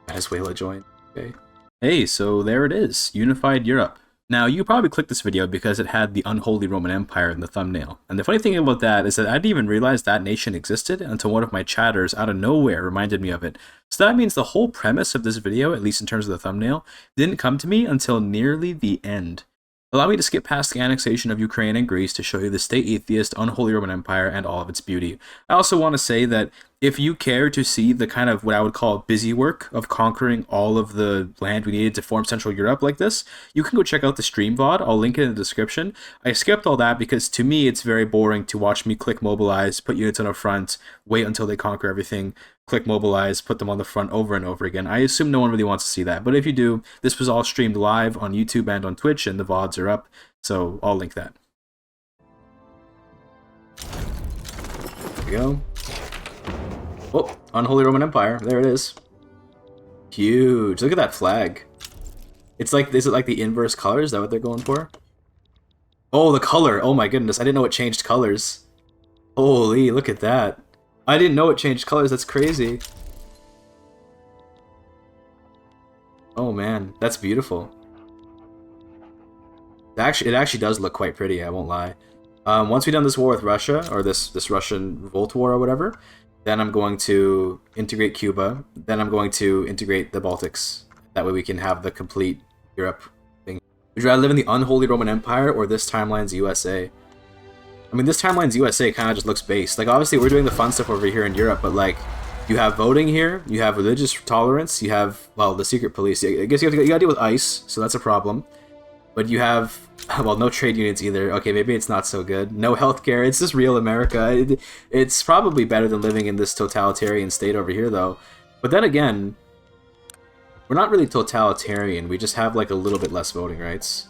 Venezuela join. Okay. Hey, so there it is. Unified Europe. Now, you probably clicked this video because it had the Unholy Roman Empire in the thumbnail. And the funny thing about that is that I didn't even realize that nation existed until one of my chatters out of nowhere reminded me of it. So that means the whole premise of this video, at least in terms of the thumbnail, didn't come to me until nearly the end. Allow me to skip past the annexation of Ukraine and Greece to show you the state atheist Unholy Roman Empire and all of its beauty. I also want to say that if you care to see the kind of what I would call busy work of conquering all of the land we needed to form Central Europe like this, you can go check out the stream VOD. I'll link it in the description. I skipped all that because to me it's very boring to watch me click mobilize, put units on the front, wait until they conquer everything, click mobilize, put them on the front over and over again. I assume no one really wants to see that, but if you do, this was all streamed live on YouTube and on Twitch, and the VODs are up, so I'll link that. There we go. Oh, Unholy Roman Empire. There it is. Huge. Look at that flag. It's like, is it like the inverse colors? Is that what they're going for? Oh, the color. Oh my goodness. I didn't know it changed colors. Holy, look at that. I didn't know it changed colors. That's crazy. Oh man, that's beautiful. It actually does look quite pretty, I won't lie. Once we've done this war with Russia, or this Russian revolt war or whatever, then I'm going to integrate Cuba. Then I'm going to integrate the Baltics. That way we can have the complete Europe thing. Would you rather live in the Unholy Roman Empire or this timeline's USA? I mean, this timeline's USA kind of just looks based. Like, obviously, we're doing the fun stuff over here in Europe, but, like, you have voting here, you have religious tolerance, you have, well, the secret police. I guess you gotta deal with ICE, so that's a problem. But you have, well, no trade unions either. Okay, maybe it's not so good. No healthcare. It's just real America. It's probably better than living in this totalitarian state over here, though. But then again, we're not really totalitarian. We just have, like, a little bit less voting rights.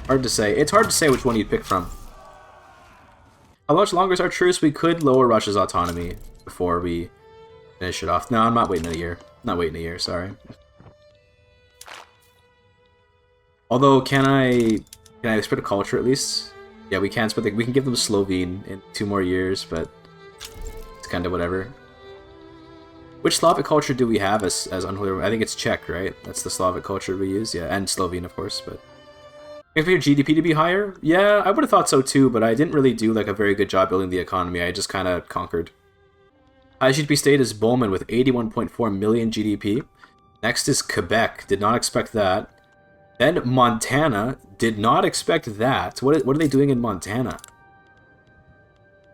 Hard to say. It's hard to say which one you'd pick from. How much longer is our truce? We could lower Russia's autonomy before we finish it off. No, I'm not waiting a year. Not waiting a year, sorry. Although, can I spread a culture at least? Yeah, we can spread. We can give them Slovene in 2 more years, but it's kind of whatever. Which Slavic culture do we have as Unholy Roman? I think it's Czech, right? That's the Slavic culture we use, yeah, and Slovene, of course. But if your GDP to be higher, yeah, I would have thought so too. But I didn't really do like a very good job building the economy. I just kind of conquered. Highest GDP state is Bowman with 81.4 million GDP. Next is Quebec. Did not expect that. Then Montana, did not expect that. What are they doing in Montana?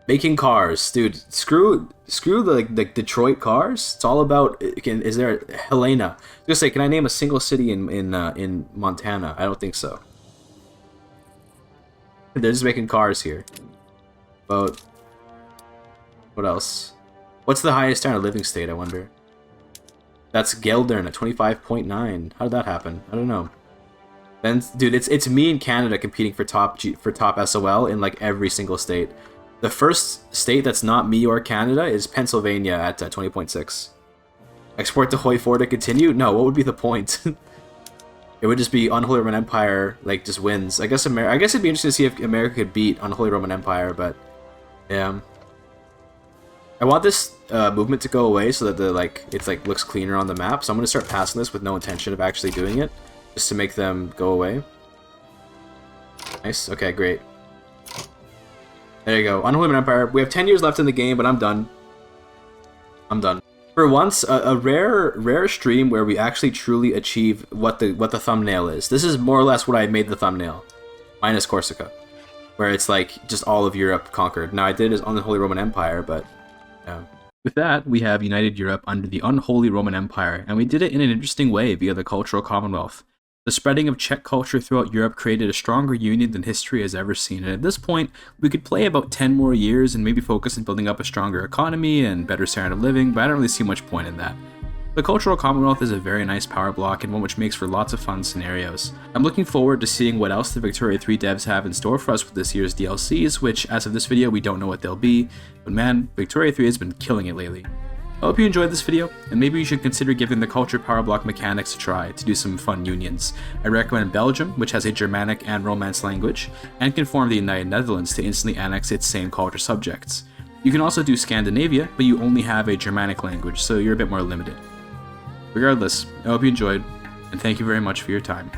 Making cars, dude. Screw the Detroit cars. It's all about. Is there Helena? I was gonna say, can I name a single city in Montana? I don't think so. They're just making cars here. But what else? What's the highest standard of living state? I wonder. That's Geldern at 25.9. How did that happen? I don't know. Then, dude, it's me and Canada competing for top SOL in like every single state. The first state that's not me or Canada is Pennsylvania at 20.6. Export to Hoi 4 to continue? No, what would be the point? It would just be Unholy Roman Empire like just wins. I guess it'd be interesting to see if America could beat Unholy Roman Empire, but yeah. I want this movement to go away so that it's looks cleaner on the map. So I'm gonna start passing this with no intention of actually doing it, just to make them go away. Nice. Okay, great. There you go. Unholy Roman Empire. We have 10 years left in the game, but I'm done. I'm done. For once, a rare stream where we actually truly achieve what the thumbnail is. This is more or less what I made the thumbnail, minus Corsica, where it's like just all of Europe conquered. Now I did it as Unholy Roman Empire, but yeah. With that, we have united Europe under the Unholy Roman Empire, and we did it in an interesting way via the Cultural Commonwealth. The spreading of Czech culture throughout Europe created a stronger union than history has ever seen, and at this point, we could play about 10 more years and maybe focus on building up a stronger economy and better standard of living, but I don't really see much point in that. The Cultural Commonwealth is a very nice power block and one which makes for lots of fun scenarios. I'm looking forward to seeing what else the Victoria 3 devs have in store for us with this year's DLCs, which as of this video we don't know what they'll be, but man, Victoria 3 has been killing it lately. I hope you enjoyed this video, and maybe you should consider giving the culture power block mechanics a try to do some fun unions. I recommend Belgium, which has a Germanic and Romance language, and can form the United Netherlands to instantly annex its same culture subjects. You can also do Scandinavia, but you only have a Germanic language, so you're a bit more limited. Regardless, I hope you enjoyed, and thank you very much for your time.